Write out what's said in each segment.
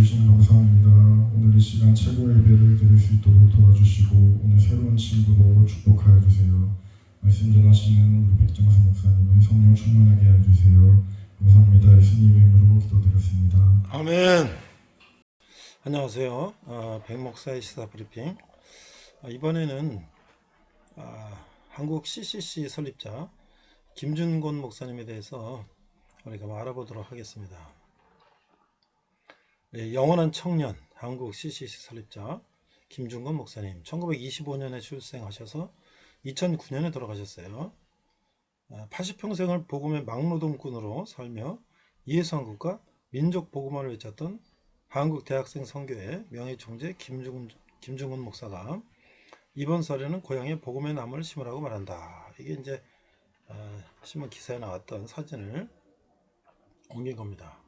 주시니 감사합니다. 오늘 이 시간 최고의 예배를 드릴 수 있도록 도와주시고 오늘 새로운 친구도 축복하여 주세요. 말씀 전하시는 우리 백정선 목사님을 성령 충만하게 해주세요. 감사합니다. 예수님의 이름으로 기도드렸습니다. 아멘. 안녕하세요. 백목사의 시사 브리핑. 이번에는 한국 CCC 설립자 김준곤 목사님에 대해서 우리가 알아보도록 하겠습니다. 영원한 청년 한국 CCC 설립자 김준곤 목사님 1925년에 출생하셔서 2009년에 돌아가셨어요. 80평생을 복음의 막노동꾼으로 살며 예수한국과 민족 복음화를 외쳤던 한국 대학생 선교회 명예총재 김준곤 목사가 이번 설에는 고향에 복음의 나무를 심으라고 말한다. 이게 이제 신문 기사에 나왔던 사진을 옮긴 겁니다.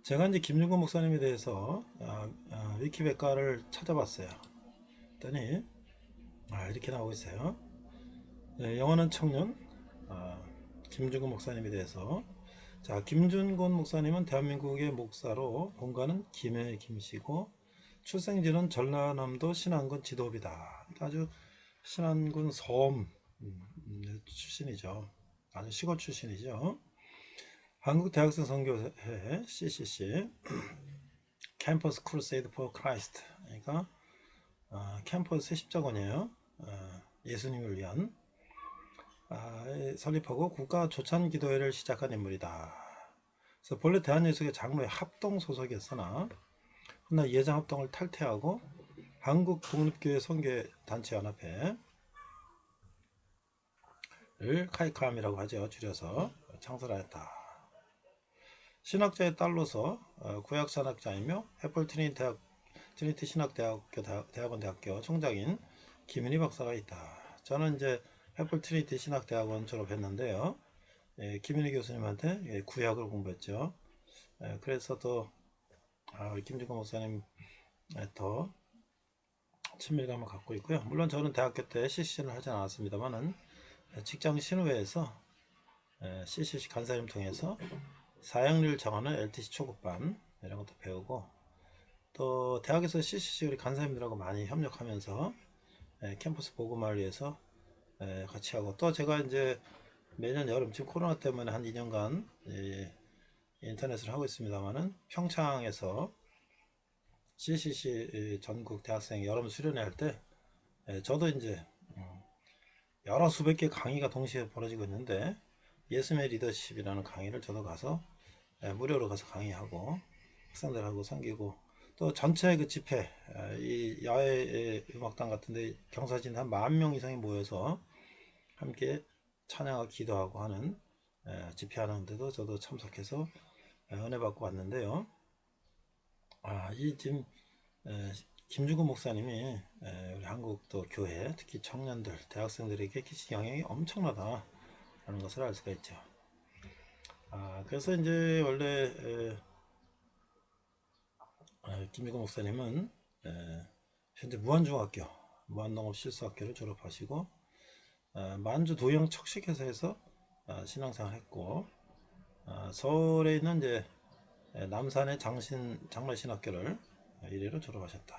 제가 이제 김준곤 목사님에 대해서 위키백과를 찾아봤어요. 그랬더니 이렇게 나오고 있어요. 영원한 청년 김준곤 목사님에 대해서 김준곤 목사님은 대한민국의 목사로 본가는 김해 김씨고 출생지는 전라남도 신안군 지도비다. 아주 신안군 섬 출신이죠. 아주 시골 출신이죠. 한국 대학생 선교회 CCC 캠퍼스 크루세이드 포 크라이스트, 그러니까 캠퍼스 십자군이에요. 예수님을 위한 설립하고 국가 조찬 기도회를 시작한 인물이다. 그래서 본래 대한예수교 장로회 합동 소속이었으나 훗날 예장 합동을 탈퇴하고 한국 독립교회 선교회 단체 연합회를 카이캄이라고 하죠. 줄여서 창설하였다. 신학자의 딸로서 구약 신학자이며 해플 트리니티 신학대학원 총장인 김윤희 박사가 있다. 저는 이제 해플 트리니티 신학대학원 졸업했는데요. 김윤희 교수님한테 구약을 공부했죠. 그래서 또 우리 김준곤 목사님 더 친밀감을 갖고 있고요. 물론 저는 대학교 때 CCC를 하지 않았습니다만은 직장 신우회에서 CCC 간사님 통해서 사역률 정하는 LTC 초급반 이런 것도 배우고, 또 대학에서 CCC 우리 간사님들하고 많이 협력하면서 캠퍼스 복음화를 위해서 같이 하고, 또 제가 이제 매년 여름 지금 코로나 때문에 한 2년간 인터넷을 하고 있습니다만은 평창에서 CCC 전국 대학생 여름 수련회 할 때 저도 이제 여러 수백 개 강의가 동시에 벌어지고 있는데 예수의 리더십이라는 강의를 저도 가서 무료로 가서 강의하고 학생들하고 섬기고, 또 전체 그 집회 이 야외 음악당 같은데 경사진 한 10,000명 이상이 모여서 함께 찬양하고 기도하고 하는 집회하는데도 저도 참석해서 은혜 받고 왔는데요. 이 지금 김준곤 목사님이 우리 한국 또 교회, 특히 청년들, 대학생들에게 끼친 영향이 엄청나다라는 것을 알 수가 있죠. 그래서 이제 원래 김준곤 목사님은 현재 무한중학교, 무한농업실수학교를 졸업하시고 만주 도영 척식회사에서 신앙생활 했고, 서울에 있는 이제 남산의 장로신학교를 1회로 졸업하셨다.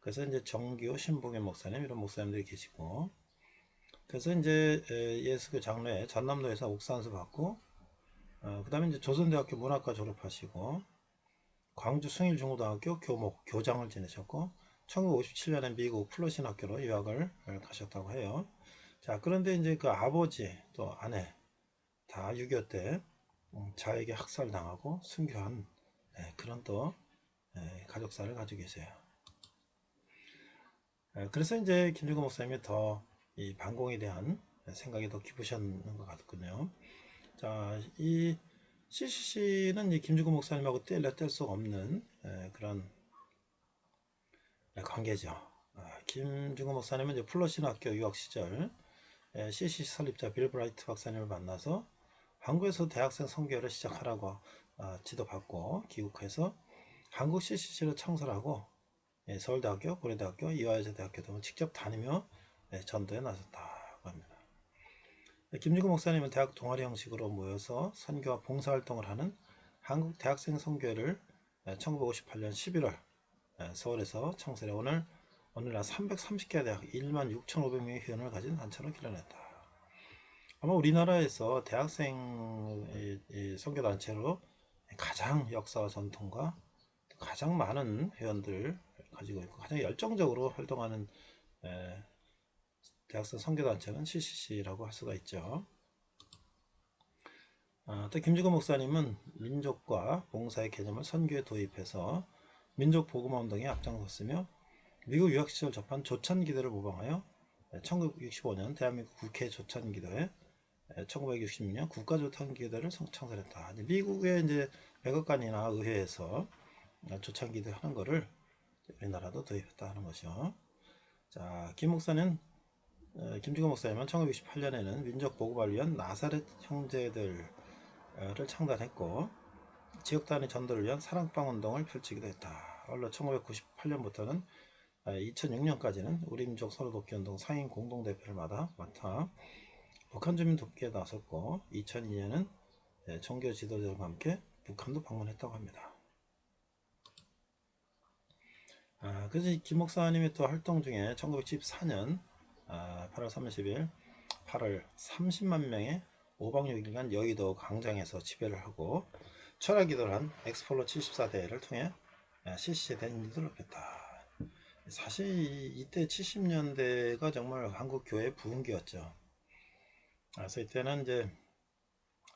그래서 이제 정기호, 신봉현 목사님 이런 목사님들이 계시고, 그래서 이제 예수교 장로회 전남도에서 옥산수 받고, 그 다음에 이제 조선대학교 문학과 졸업하시고, 광주 숭일중고등학교 교장을 지내셨고, 1957년에 미국 플러신학교로 유학을 가셨다고 해요. 그런데 이제 그 아버지 또 아내 다 6.25 때 자에게 학살당하고 순교한 그런 또 가족사를 가지고 계세요. 그래서 이제 김준곤 목사님이 더 이 반공에 대한 생각이 더 깊으셨는 것 같군요. 이 CCC는 이 김준곤 목사님하고 뗄 수 없는 그런 관계죠. 김준곤 목사님은 이제 플러신학교 유학 시절 CCC 설립자 빌 브라이트 박사님을 만나서 한국에서 대학생 선교회를 시작하라고 지도받고 귀국해서 한국 CCC를 창설하고 서울대학교, 고려대학교, 이화여자대학교 등을 직접 다니며 전도에 나섰다고 합니다. 김준곤 목사님은 대학 동아리 형식으로 모여서 선교와 봉사활동을 하는 한국 대학생 선교회를 1958년 11월 서울에서 창설해 오늘날 330개 대학 16,500명의 회원을 가진 단체로 기원했다. 아마 우리나라에서 대학생 선교단체로 가장 역사와 전통과 가장 많은 회원들을 가지고 있고 가장 열정적으로 활동하는 대학생 선교단체는 CCC라고 할 수가 있죠. 또 김주건 목사님은 민족과 봉사의 개념을 선교에 도입해서 민족 복음화 운동에 앞장섰으며 미국 유학 시절 접한 조찬기도를 모방하여 1965년 대한민국 국회 조찬기도에 1966년 국가조찬기도를 창설했다. 미국의 이제 백악관이나 의회에서 조찬기도 하는 거를 우리나라도 도입했다 하는 것이죠. 자, 김주건 목사님은 1968년에는 민족 복음화를 위한 나사렛 형제들을 창단했고 지역 단위 전도를 위한 사랑방 운동을 펼치기도 했다. 원래 1998년부터는 2006년까지는 우리 민족 서로 돕기 운동 상임 공동대표를 맡아 북한 주민 돕기에 나섰고 2002년은 종교 지도자들과 함께 북한도 방문했다고 합니다. 그래서 김 목사님이 또 활동 중에 1974년 8월 30일 8월 30만 명의 5박 6일간 여의도 광장에서 집회를 하고 철학기도를 한 엑스폴로 74대회를 통해 CCC 대인들을 높였다. 사실 이때 70년대가 정말 한국 교회 부흥기였죠. 그래서 이때는 이제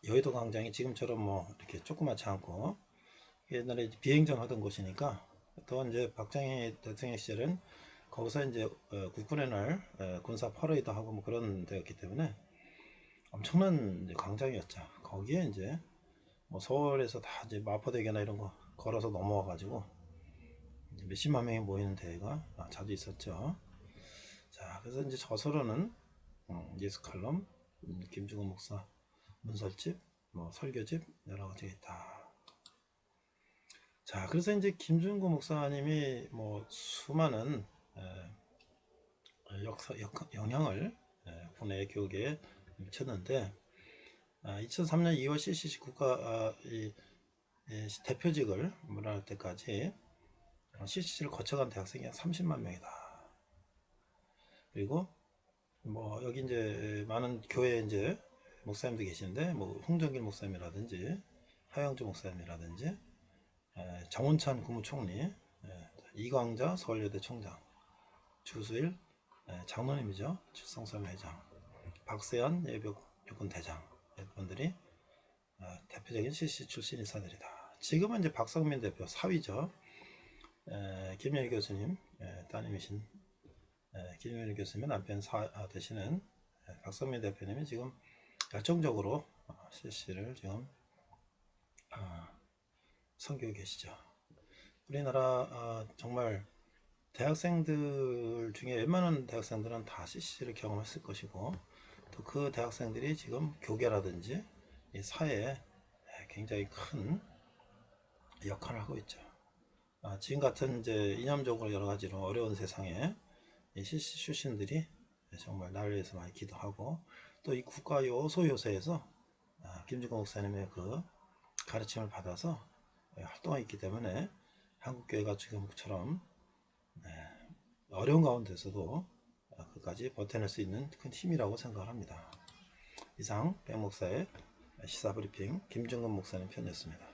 여의도 광장이 지금처럼 뭐 이렇게 조그맣지 않고 옛날에 비행전 하던 곳이니까 또 이제 박정희 대통령 시절은 거기서 이제 국군의 날 군사 퍼레이드 하고 뭐 그런 데였기 때문에 엄청난 이제 광장이었죠. 거기에 이제 뭐 서울에서 다 이제 마포대교나 이런 거 걸어서 넘어와 가지고 몇십만 명이 모이는 대회가 자주 있었죠. 자, 그래서 이제 저서로는 예수 칼럼, 김주건 목사 문설집, 뭐 설교집 여러 가지가 있다. 자, 그래서 이제 김주건 목사님이 뭐 수많은 영향을 국내 교육에 미쳤는데 2003년 2월 CCC 국가 대표직을 물어날 때까지 CCC를 거쳐간 대학생이 한 30만 명이다. 그리고 뭐 여기 이제 많은 교회 이제 목사님도 계시는데 뭐 홍정길 목사님이라든지 하영주 목사님이라든지 정운찬 국무총리, 이광자 서울여대 총장, 주수일 장로님이죠. 칠성사회 회장, 박세현 예비군 대장 분들이 대표적인 CCC 출신 인사들이다. 지금은 이제 박성민 대표 사위죠. 김영희 교수님 따님이신 김영희 교수님 남편 되시는 박성민 대표님이 지금 열정적으로 CCC를 지금 선교에 계시죠. 우리나라 정말 대학생들 중에 웬만한 대학생들은 다 CCC를 경험했을 것이고 또 그 대학생들이 지금 교계라든지 이 사회에 굉장히 큰 역할을 하고 있죠. 지금 같은 이제 이념적으로 여러 가지로 어려운 세상에 이 CCC 출신들이 정말 나를 위해서 많이 기도하고 또 이 국가 요소요소에서 김주건 목사님의 그 가르침을 받아서 활동하고 있기 때문에 한국교회가 지금처럼 어려운 가운데서도 끝까지 버텨낼 수 있는 큰 힘이라고 생각을 합니다. 이상 백 목사의 시사브리핑 김정근 목사님 편이었습니다.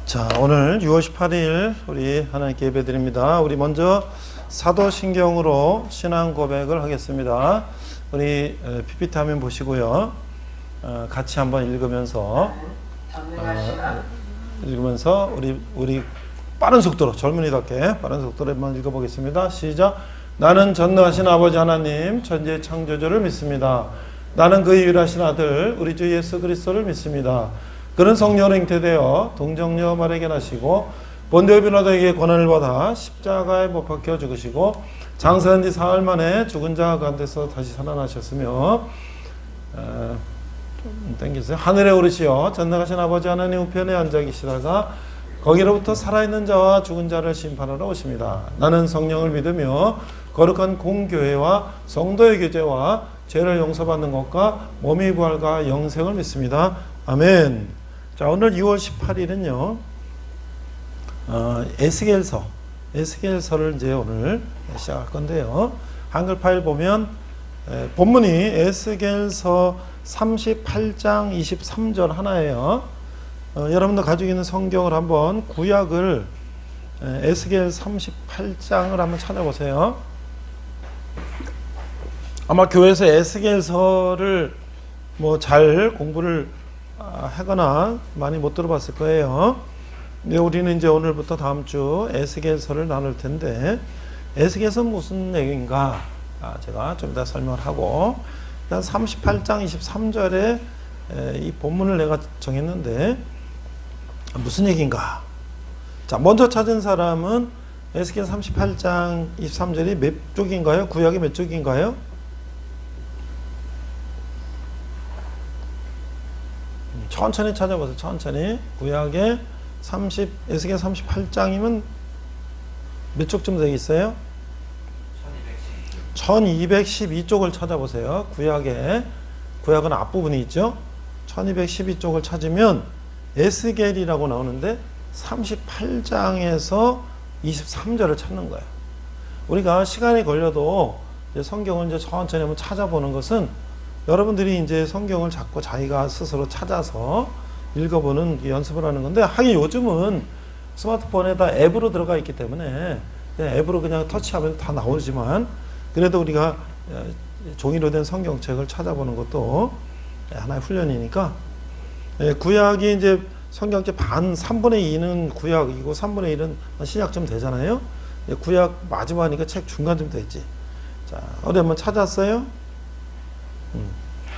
자, 오늘 6월 18일 우리 하나님께 예배드립니다. 우리 먼저 사도신경으로 신앙 고백을 하겠습니다. 우리 PPT 화면 보시고요. 같이 한번 읽으면서 우리 빠른 속도로 젊은이답게 빠른 속도로 한번 읽어보겠습니다. 시작. 나는 전능하신 아버지 하나님 천지의 창조주를 믿습니다. 나는 그의 유일하신 아들 우리 주 예수 그리스도를 믿습니다. 그는 성령으로 잉태되어 동정녀 마리아에게 나시고 본디오 빌라도에게 고난을 받아 십자가에 못 박혀 죽으시고 장사한 뒤 사흘 만에 죽은 자 가운데서 다시 살아나셨으며 좀 땡기세요. 하늘에 오르시어 전능하신 아버지 하나님 우편에 앉아 계시다가 거기로부터 살아있는 자와 죽은 자를 심판하러 오십니다. 나는 성령을 믿으며 거룩한 공교회와 성도의 교제와 죄를 용서받는 것과 몸의 부활과 영생을 믿습니다. 아멘. 자, 오늘 6월 18일은요 에스겔서를 이제 오늘 시작할 건데요. 한글 파일 보면 본문이 에스겔서 38장 23절 하나예요. 여러분들 가지고 있는 성경을 한번 구약을 에스겔 38장을 한번 찾아보세요. 아마 교회에서 에스겔서를 뭐 잘 공부를 하거나 많이 못 들어봤을 거예요. 근데 우리는 이제 오늘부터 다음 주 에스겔서를 나눌 텐데 에스겔서 무슨 얘기인가 제가 좀 이따 설명을 하고 일단 38장 23절에 이 본문을 내가 정했는데 무슨 얘기인가. 자, 먼저 찾은 사람은 에스겔 38장 23절이 몇 쪽인가요? 구약이 몇 쪽인가요? 천천히 찾아보세요. 천천히. 구약의 에스겔 38장이면 몇 쪽쯤 되겠어요? 1212쪽을 찾아보세요. 구약은 앞부분이 있죠. 1212쪽을 찾으면 에스겔이라고 나오는데 38장에서 23절을 찾는 거예요. 우리가 시간이 걸려도 이제 성경을 이제 천천히 한번 찾아보는 것은 여러분들이 이제 성경을 자꾸 자기가 스스로 찾아서 읽어보는 연습을 하는 건데, 하긴 요즘은 스마트폰에다 앱으로 들어가 있기 때문에 앱으로 그냥 터치하면 다 나오지만, 그래도 우리가 종이로 된 성경책을 찾아보는 것도 하나의 훈련이니까, 구약이 이제 성경책 3분의 2는 구약이고 3분의 1은 신약쯤 되잖아요. 구약 마지막이니까 책 중간쯤 되지. 자, 어디 한번 찾았어요?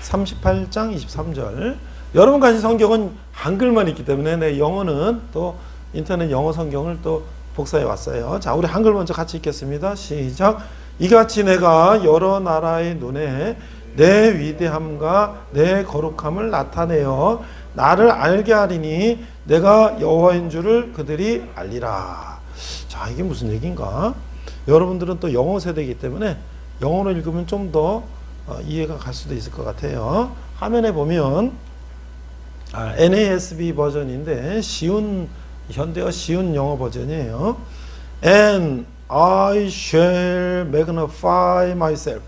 38장 23절. 여러분 가진 성경은 한글만 있기 때문에 내 영어는 또 인터넷 영어 성경을 또 복사해 왔어요. 자, 우리 한글 먼저 같이 읽겠습니다. 시작. 이같이 내가 여러 나라의 눈에 내 위대함과 내 거룩함을 나타내어 나를 알게 하리니 내가 여호와인 줄을 그들이 알리라. 자, 이게 무슨 얘기인가? 여러분들은 또 영어 세대이기 때문에 영어로 읽으면 좀 더 이해가 갈 수도 있을 것 같아요. 화면에 보면 NASB 버전인데 현대어 쉬운 영어 버전이에요. And I shall magnify myself.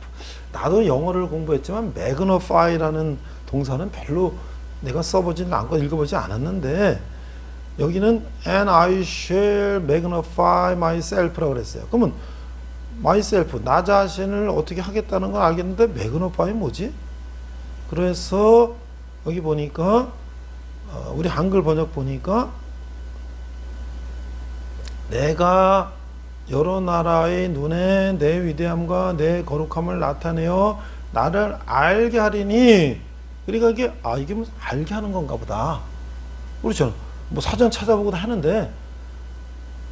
나도 영어를 공부했지만 magnify라는 동사는 별로 내가 써보지는 않고 읽어보지 않았는데, 여기는 and I shall magnify myself라고 그랬어요. 그러면 myself, 나 자신을 어떻게 하겠다는 건 알겠는데 magnify 뭐지? 그래서 여기 보니까 우리 한글 번역 보니까 내가 여러 나라의 눈에 내 위대함과 내 거룩함을 나타내어 나를 알게 하리니, 그러니까 이게 뭐 알게 하는 건가 보다. 그렇죠. 뭐 사전 찾아보고도 하는데,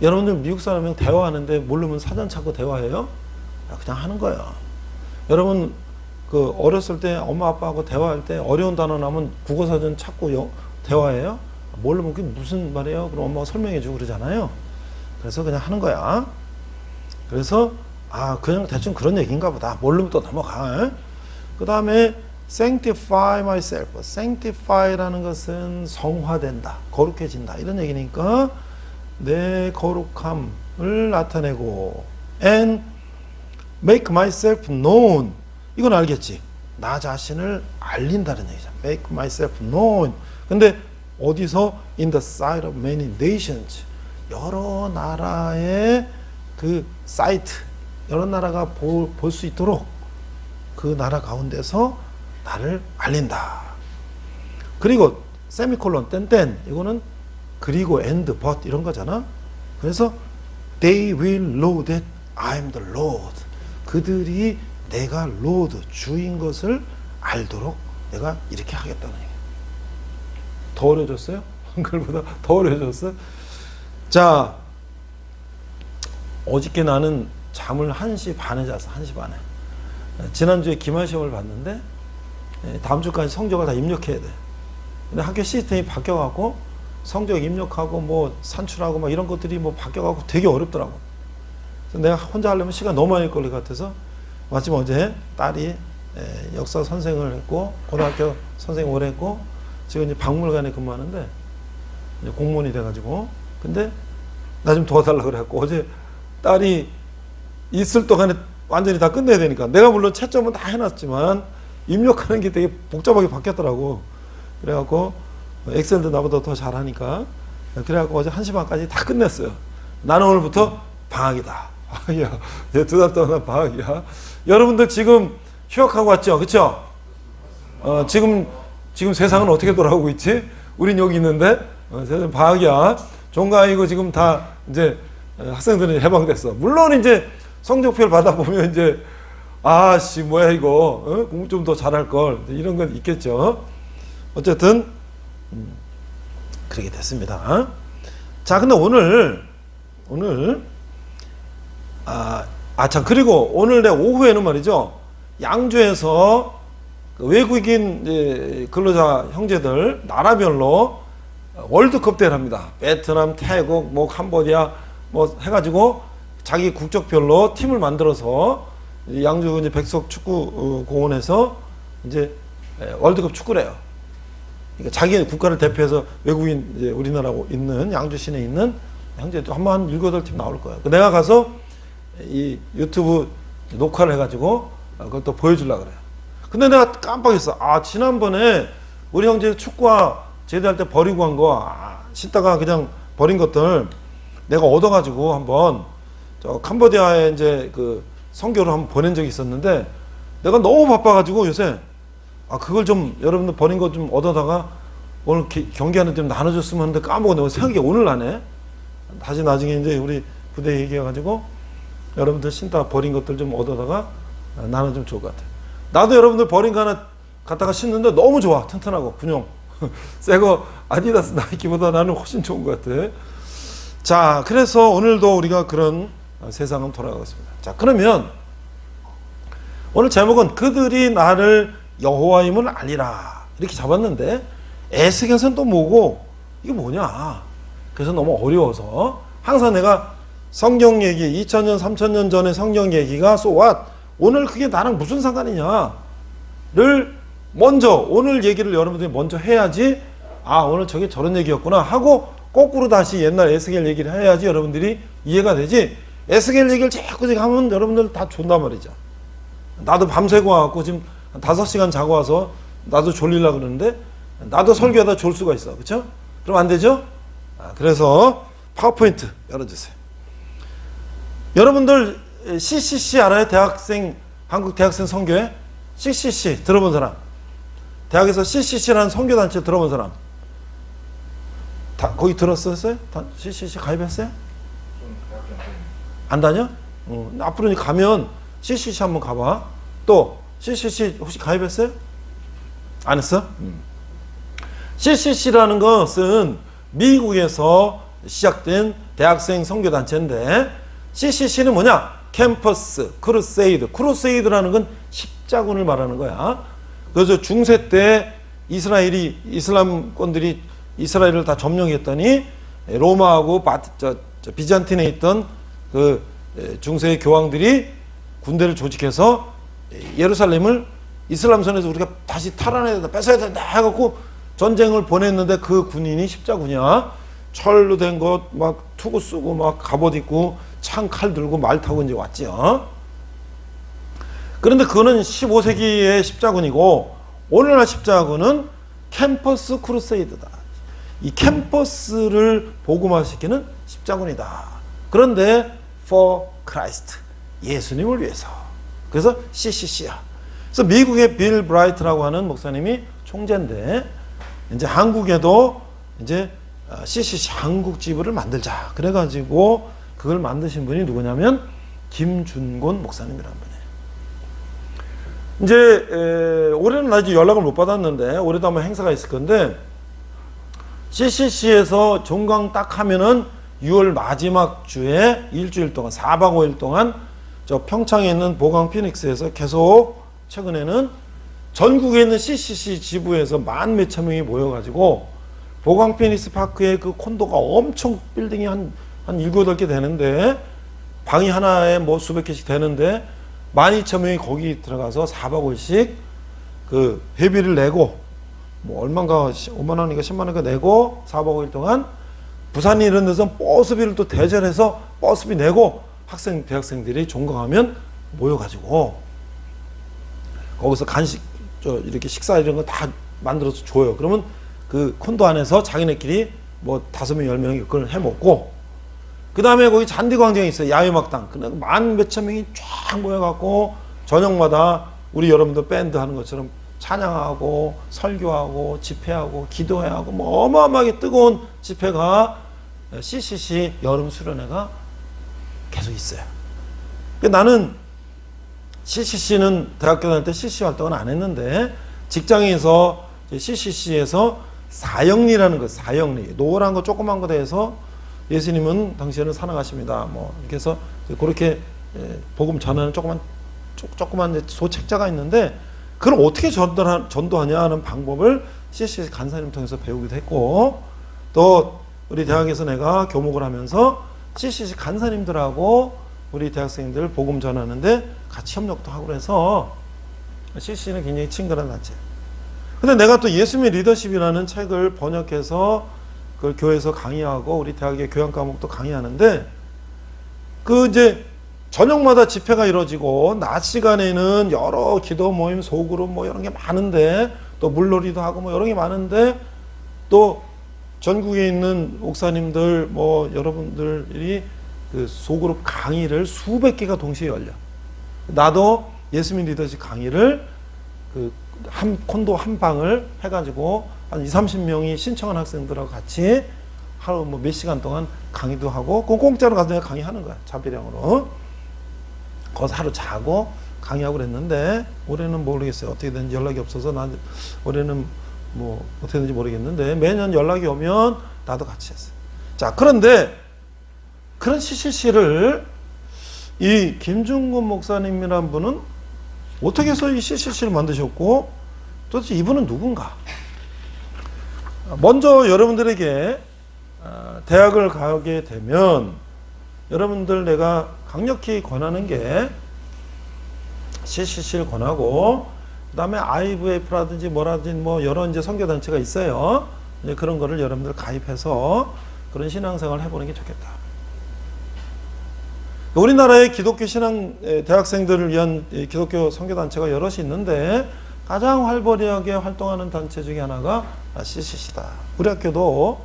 여러분들 미국 사람이랑 대화하는데 모르면 사전 찾고 대화해요? 그냥 하는 거예요. 여러분 그 어렸을 때 엄마 아빠하고 대화할 때 어려운 단어 나오면 국어 사전 찾고 대화해요? 모르면 그게 무슨 말이에요? 그럼 엄마가 설명해 주고 그러잖아요. 그래서 그냥 하는 거야. 그래서 그냥 대충 그런 얘기인가 보다. 모르면 또 넘어가. 그 다음에 sanctify myself. sanctify라는 것은 성화된다, 거룩해진다, 이런 얘기니까 내 거룩함을 나타내고, and make myself known. 이건 알겠지. 나 자신을 알린다는 얘기잖아. make myself known. 근데 어디서? in the sight of many nations. 여러 나라의 그 사이트, 여러 나라가 볼 수 있도록 그 나라 가운데서 나를 알린다. 그리고 세미콜론 땡땡, 이거는 그리고 and but 이런 거잖아. 그래서 they will know that I am the Lord. 그들이 내가 Lord, 주인 것을 알도록 내가 이렇게 하겠다는 얘기야. 더 어려졌어요? 한글보다 더 어려졌어? 자, 어저께 나는 잠을 1시 반에 잤어. 1시 반에. 지난주에 기말 시험을 봤는데 다음 주까지 성적을 다 입력해야 돼. 근데 학교 시스템이 바뀌어갖고 성적 입력하고 뭐 산출하고 막 이런 것들이 뭐 바뀌어갖고 되게 어렵더라고. 그래서 내가 혼자 하려면 시간 너무 많이 걸릴 것 같아서, 마침 어제 딸이 역사 선생을 했고 고등학교 선생 오래 했고 지금 이제 박물관에 근무하는데 이제 공무원이 돼가지고, 근데 나 좀 도와달라고 그래갖고 어제 딸이 있을 동안에 완전히 다 끝내야 되니까 내가 물론 채점은 다 해놨지만 입력하는 게 되게 복잡하게 바뀌었더라고. 그래갖고 엑셀도 나보다 더 잘하니까 그래갖고 어제 1시 반까지 다 끝냈어요. 나는 오늘부터 방학이다. 방학이야. 이제 2달 동안 방학이야. 여러분들 지금 휴학하고 왔죠? 그쵸? 지금 세상은 어떻게 돌아가고 있지? 우린 여기 있는데 세상 방학이야. 종강이고 지금 다 이제 학생들은 해방됐어. 물론 이제 성적표를 받아보면 이제 아씨 뭐야 이거 공부 좀 더 잘할 걸 이런 건 있겠죠. 어쨌든 그렇게 됐습니다. 자, 근데 오늘 참 그리고 오늘 내 오후에는 말이죠. 양주에서 외국인 근로자 형제들 나라별로 월드컵 대회를 합니다. 베트남, 태국, 뭐 캄보디아 뭐 해가지고 자기 국적별로 팀을 만들어서 양주 이제 백석 축구 공원에서 이제 월드컵 축구를 해요. 그러니까 자기 국가를 대표해서 외국인 이제 우리나라 있는 양주 시내에 있는 형제도 한 7, 8팀 나올 거예요. 내가 가서 이 유튜브 녹화를 해가지고 그걸 또 보여주려고 그래요. 근데 내가 깜빡했어. 지난번에 우리 형제 축구화 제대할 때 버리고 간 거, 신다가 그냥 버린 것들 내가 얻어가지고 한번 저 캄보디아에 이제 그 선교를 한번 보낸 적이 있었는데 내가 너무 바빠가지고 요새 그걸 좀 여러분들 버린 거 좀 얻어다가 오늘 경기하는 좀 나눠줬으면 하는데 까먹었네. 생각이 오늘 나네. 다시 나중에 이제 우리 부대 얘기해가지고 여러분들 신다 버린 것들 좀 얻어다가 나눠주면 좋을 것 같아요. 나도 여러분들 버린 거 하나 갖다가 신는데 너무 좋아. 튼튼하고 군용. 새거 아디다스 나이키보다 나는 훨씬 좋은 것 같아. 자, 그래서 오늘도 우리가 그런 세상은 돌아가겠습니다. 자, 그러면 오늘 제목은 그들이 나를 여호와임을 알리라 이렇게 잡았는데 에스겔서는 또 뭐고 이게 뭐냐. 그래서 너무 어려워서 항상 내가 성경 얘기 2000년 3000년 전의 성경 얘기가 so what? 오늘 그게 나랑 무슨 상관이냐를 먼저 오늘 얘기를 여러분들이 먼저 해야지 오늘 저게 저런 얘기였구나 하고 거꾸로 다시 옛날 에스겔 얘기를 해야지 여러분들이 이해가 되지. 에스겔 얘기를 자꾸 하면 여러분들 다 존단 말이죠. 나도 밤새고 와갖고 지금 5시간 자고 와서 나도 졸리려고 그러는데 나도 설교하다 졸 수가 있어. 그쵸? 그럼 안 되죠? 그래서 파워포인트 열어주세요. 여러분들 CCC 알아요? 한국 대학생 선교회? CCC 들어본 사람? 대학에서 CCC라는 선교단체 들어본 사람? 다 거기 들었었어요? CCC 가입했어요? 안 다녀? 앞으로 가면 CCC 한번 가봐. 또 CCC 혹시 가입했어요? 안 했어? CCC라는 것은 미국에서 시작된 대학생 선교단체인데 CCC는 뭐냐? 캠퍼스 크루세이드. 크루세이드라는 건 십자군을 말하는 거야. 그래서 중세 때 이슬람권들이 이스라엘을 다 점령했더니 로마하고 비잔틴에 있던 그 중세의 교황들이 군대를 조직해서 예루살렘을 이슬람선에서 우리가 다시 탈환해야 된다, 뺏어야 된다 해갖고 전쟁을 보냈는데 그 군인이 십자군이야. 철로 된 것 막 투구 쓰고 막 갑옷 입고 창 칼 들고 말 타고 이제 왔지요. 그런데 그거는 15세기의 십자군이고 오늘날 십자군은 캠퍼스 크루세이드다. 이 캠퍼스를 복음화시키는 십자군이다. 그런데 for Christ, 예수님을 위해서. 그래서 CCC야. 그래서 미국의 빌 브라이트라고 하는 목사님이 총재인데 이제 한국에도 이제 CCC 한국 지부를 만들자. 그래가지고 그걸 만드신 분이 누구냐면 김준곤 목사님이라는 분이에요. 이제 올해는 아직 연락을 못 받았는데 올해도 아마 행사가 있을 건데 CCC에서 종강 딱 하면은 6월 마지막 주에 일주일 동안 4박 5일 동안 저 평창에 있는 보강 피닉스에서 계속 최근에는 전국에 있는 CCC 지부에서 만 몇천 명이 모여가지고 보강 피닉스 파크의 그 콘도가 엄청 빌딩이 한 7, 8개 되는데 방이 하나에 뭐 수백 개씩 되는데 12,000명이 거기 들어가서 4박 5일씩 그 회비를 내고 뭐 얼마인가 5만 원인가 10만 원인가 내고 4박 5일 동안 부산 이런 데서 버스비를 또 대절해서 버스비 내고 대학생들이 종강하면 모여가지고 거기서 간식 이렇게 식사 이런 거 다 만들어서 줘요. 그러면 그 콘도 안에서 자기네끼리 뭐 5명 10명이 그걸 해 먹고, 그 다음에 거기 잔디광장이 있어요. 야외음악당. 그냥 만 몇천 명이 쫙 모여갖고 저녁마다 우리 여러분들 밴드 하는 것처럼 찬양하고 설교하고 집회하고 기도회하고 뭐 어마어마하게 뜨거운 집회가 CCC 여름 수련회가 계속 있어요. 나는 CCC는 대학교 다닐 때 CCC 활동은 안 했는데 직장에서 CCC에서 사형리라는 거, 사형리, 노란 거 조그만 거 대해서 예수님은 당신을 사랑하십니다. 뭐 이렇게 해서 그렇게 복음 전하는 조그만 소책자가 있는데 그걸 어떻게 전도하냐 하는 방법을 CCC 간사님 통해서 배우기도 했고, 또 우리 대학에서 내가 교목을 하면서 CCC 간사님들하고 우리 대학생들 복음 전하는데 같이 협력도 하고 그래서 CCC는 굉장히 친근한 단체. 근데 내가 또 예수님의 리더십이라는 책을 번역해서 그걸 교회에서 강의하고 우리 대학의 교양 과목도 강의하는데, 그 이제 저녁마다 집회가 이루어지고 낮 시간에는 여러 기도 모임, 소그룹 뭐 이런 게 많은데, 또 물놀이도 하고 뭐 이런 게 많은데, 또 전국에 있는 목사님들 뭐 여러분들이 그 소그룹 강의를 수백 개가 동시에 열려. 나도 예수님 리더십 강의를 그 콘도 한 방을 해가지고 한 20-30명이 신청한 학생들하고 같이 하루 뭐 몇 시간 동안 강의도 하고, 그 공짜로 가서 내가 강의하는 거야. 자비량으로. 거기서 하루 자고 강의하고 그랬는데, 올해는 모르겠어요. 어떻게 되는지 연락이 없어서 올해는 뭐 어떻게 되는지 모르겠는데, 매년 연락이 오면 나도 같이 했어요. 자, 그런데 그런 CCC를 이 김중근 목사님이란 분은 어떻게 해서 이 CCC를 만드셨고, 도대체 이분은 누군가? 먼저 여러분들에게 대학을 가게 되면 여러분들 내가 강력히 권하는 게 CCC를 권하고, 그 다음에 IVF라든지 뭐라든지 뭐 여러 이제 선교단체가 있어요. 이제 그런 거를 여러분들 가입해서 그런 신앙생활을 해보는 게 좋겠다. 우리나라의 기독교 신앙 대학생들을 위한 기독교 선교단체가 여럿이 있는데 가장 활발하게 활동하는 단체 중에 하나가 CCC다. 우리 학교도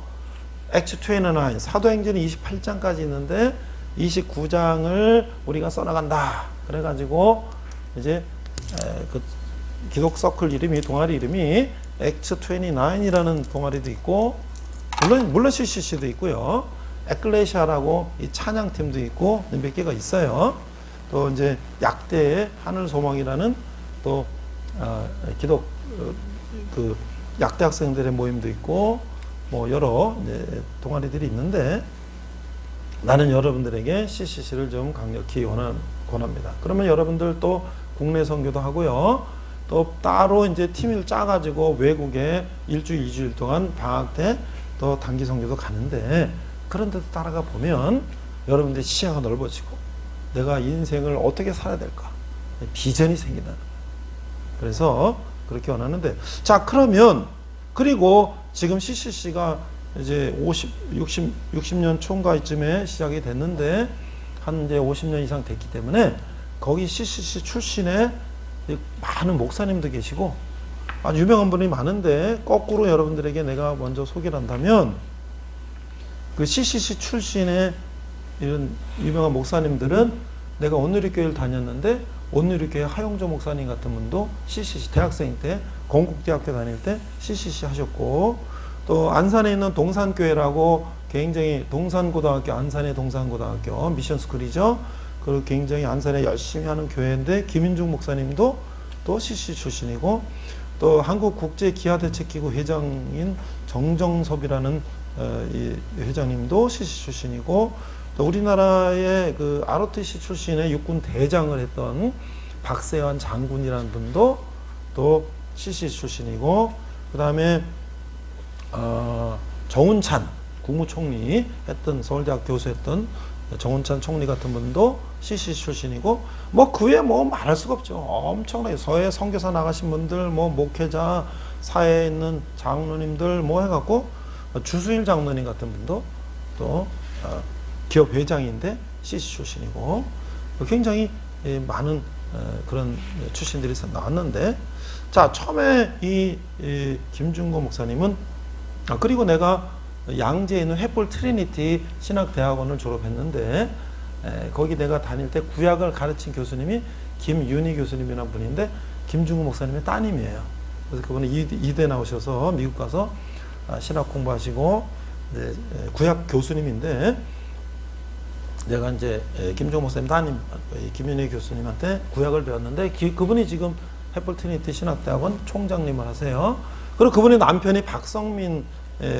Acts 29, 사도행전 28장까지 있는데 29장을 우리가 써나간다. 그래가지고 이제 그 기독 서클 이름이, 동아리 이름이 Acts 29이라는 동아리도 있고, 물론 CCC도 있고요. 에클레시아라고 이 찬양팀도 있고 몇 개가 있어요. 또 이제 약대의 하늘 소망이라는 또 기독 그 약대 학생들의 모임도 있고 뭐 여러 이제 동아리들이 있는데, 나는 여러분들에게 CCC를 좀 강력히 권합니다. 그러면 여러분들 또 국내 선교도 하고요. 또 따로 이제 팀을 짜가지고 외국에 1주일, 2주일 동안 방학 때 또 단기 선교도 가는데, 그런 데도 따라가 보면 여러분들의 시야가 넓어지고 내가 인생을 어떻게 살아야 될까? 비전이 생긴다는 거예요. 그래서 그렇게 원하는데, 자, 그러면 그리고 지금 CCC가 이제 60년 총괄쯤에 시작이 됐는데 한 이제 50년 이상 됐기 때문에 거기 CCC 출신의 많은 목사님도 계시고 아주 유명한 분이 많은데, 거꾸로 여러분들에게 내가 먼저 소개를 한다면 그 CCC 출신의 이런 유명한 목사님들은 내가 온누리교회를 다녔는데 온누리교회 하용조 목사님 같은 분도 CCC 대학생 때 건국대학교 다닐 때 CCC 하셨고, 또 안산에 있는 동산교회라고 굉장히 동산고등학교, 안산의 동산고등학교 미션스쿨이죠. 그 굉장히 안산에 열심히 하는 교회인데 김인중 목사님도 또 CCC 출신이고, 또 한국국제기아대책기구 회장인 정정섭이라는 이 회장님도 CCC 출신이고, 또 우리나라의 그 ROTC 출신의 육군 대장을 했던 박세환 장군이라는 분도 또 CCC 출신이고, 그 다음에 정운찬 국무총리 했던, 서울대학 교수했던 정운찬 총리 같은 분도 CCC 출신이고, 뭐 그 외에 뭐 말할 수가 없죠. 엄청나게 서해 선교사 나가신 분들, 뭐 목회자, 사회에 있는 장로님들 뭐 해갖고 주수일 장로님 같은 분도 또 기업 회장인데 CC 출신이고 굉장히 많은 그런 출신들이 나왔는데 자 처음에 이 김중고 목사님은 그리고 내가 양재에 있는 횃불 트리니티 신학대학원을 졸업했는데 거기 내가 다닐 때 구약을 가르친 교수님이 김윤희 교수님이라는 분인데 김중고 목사님의 따님이에요. 그래서 그분은 이대 나오셔서 미국 가서 신학 공부하시고 이제 구약 교수님인데 내가 이제 김종호 목사님 따님 김윤희 교수님한테 구약을 배웠는데 그분이 지금 횃불 트리니티 신학대학원 총장님을 하세요. 그리고 그분의 남편이 박성민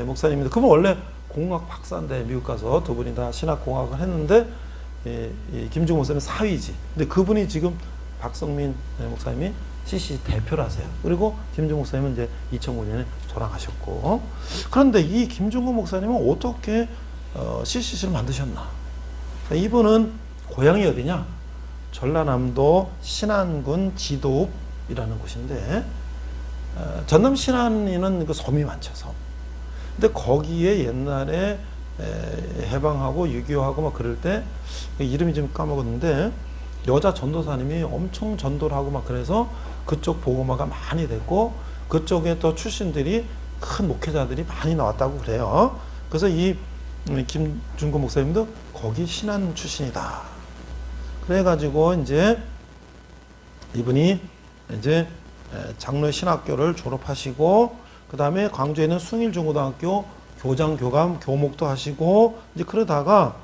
목사님입니다. 그분 원래 공학 박사인데 미국 가서 두 분이 다 신학공학을 했는데 김종호 목사님 사위지. 근데 그분이 지금 박성민 목사님이 CC 대표를 하세요. 그리고 김종호 목사님은 이제 2009년에 돌아가셨고 그런데 이 김종호 목사님은 어떻게 CCC를 만드셨나? 이분은 고향이 어디냐? 전라남도 신안군 지도읍이라는 곳인데 전남 신안에는 그 섬이 많죠, 섬. 근데 거기에 옛날에 해방하고 6.25하고 막 그럴 때 이름이 좀 까먹었는데 여자 전도사님이 엄청 전도를 하고 막 그래서 그쪽 복음화가 많이 됐고 그쪽에 또 출신들이 큰 목회자들이 많이 나왔다고 그래요. 그래서 이 김중고 목사님도 거기 신안 출신이다. 그래가지고 이제 이분이 이제 장로의 신학교를 졸업하시고 그 다음에 광주에 있는 숭일중고등학교 교장, 교감, 교목도 하시고 이제 그러다가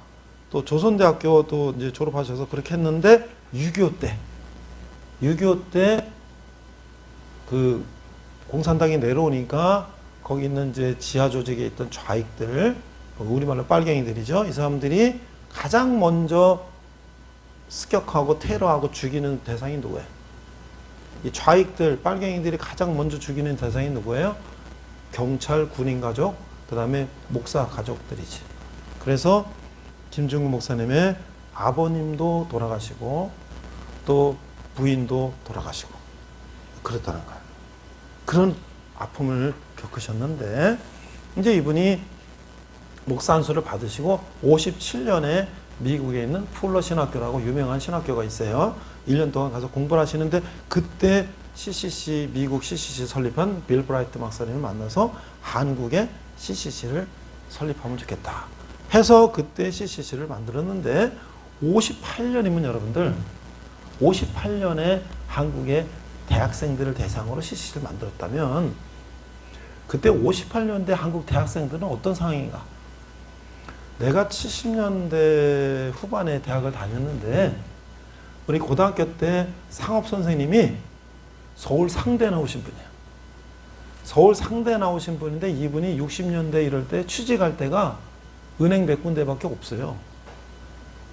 또 조선대학교도 이제 졸업하셔서 그렇게 했는데 6.25 때 그 공산당이 내려오니까 거기 있는 이제 지하 조직에 있던 좌익들 우리말로 빨갱이들이죠. 이 사람들이 가장 먼저 습격하고 테러하고 죽이는 대상이 누구예요? 이 좌익들, 빨갱이들이 가장 먼저 죽이는 대상이 누구예요? 경찰, 군인 가족, 그 다음에 목사 가족들이지. 그래서 김중구 목사님의 아버님도 돌아가시고 또 부인도 돌아가시고 그랬다는 거예요. 그런 아픔을 겪으셨는데 이제 이분이 목사 안수를 받으시고 57년에 미국에 있는 풀러 신학교라고 유명한 신학교가 있어요. 1년 동안 가서 공부를 하시는데 그때 CCC 미국 CCC 설립한 빌 브라이트 목사님을 만나서 한국에 CCC를 설립하면 좋겠다 해서 그때 CCC를 만들었는데 58년이면 여러분들 58년에 한국의 대학생들을 대상으로 CCC를 만들었다면 그때 58년대 한국 대학생들은 어떤 상황인가? 내가 70년대 후반에 대학을 다녔는데 우리 고등학교 때 상업 선생님이 서울 상대 나오신 분이에요. 서울 상대 나오신 분인데 이분이 60년대 이럴 때 취직할 때가 은행 몇 군데밖에 없어요.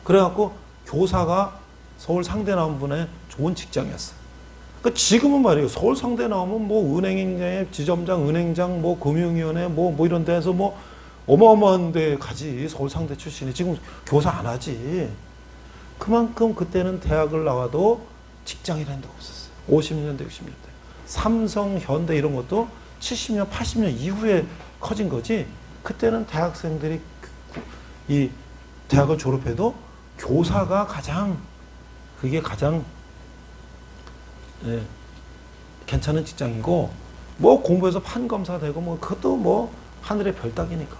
그래갖고 교사가 서울 상대 나온 분의 좋은 직장이었어요. 그러니까 지금은 말이에요. 서울 상대 나오면 뭐 은행장에 지점장, 은행장, 뭐 금융위원회, 뭐 이런 데서 뭐 어마어마한 데 가지. 서울 상대 출신이 지금 교사 안 하지. 그만큼 그때는 대학을 나와도 직장이라는 데가 없었어요. 50년대, 60년대. 삼성, 현대 이런 것도 70년, 80년 이후에 커진 거지. 그때는 대학생들이 이 대학을 졸업해도 교사가 그게 가장 괜찮은 직장이고 뭐 공부해서 판검사 되고 뭐 그것도 뭐 하늘의 별 따기니까.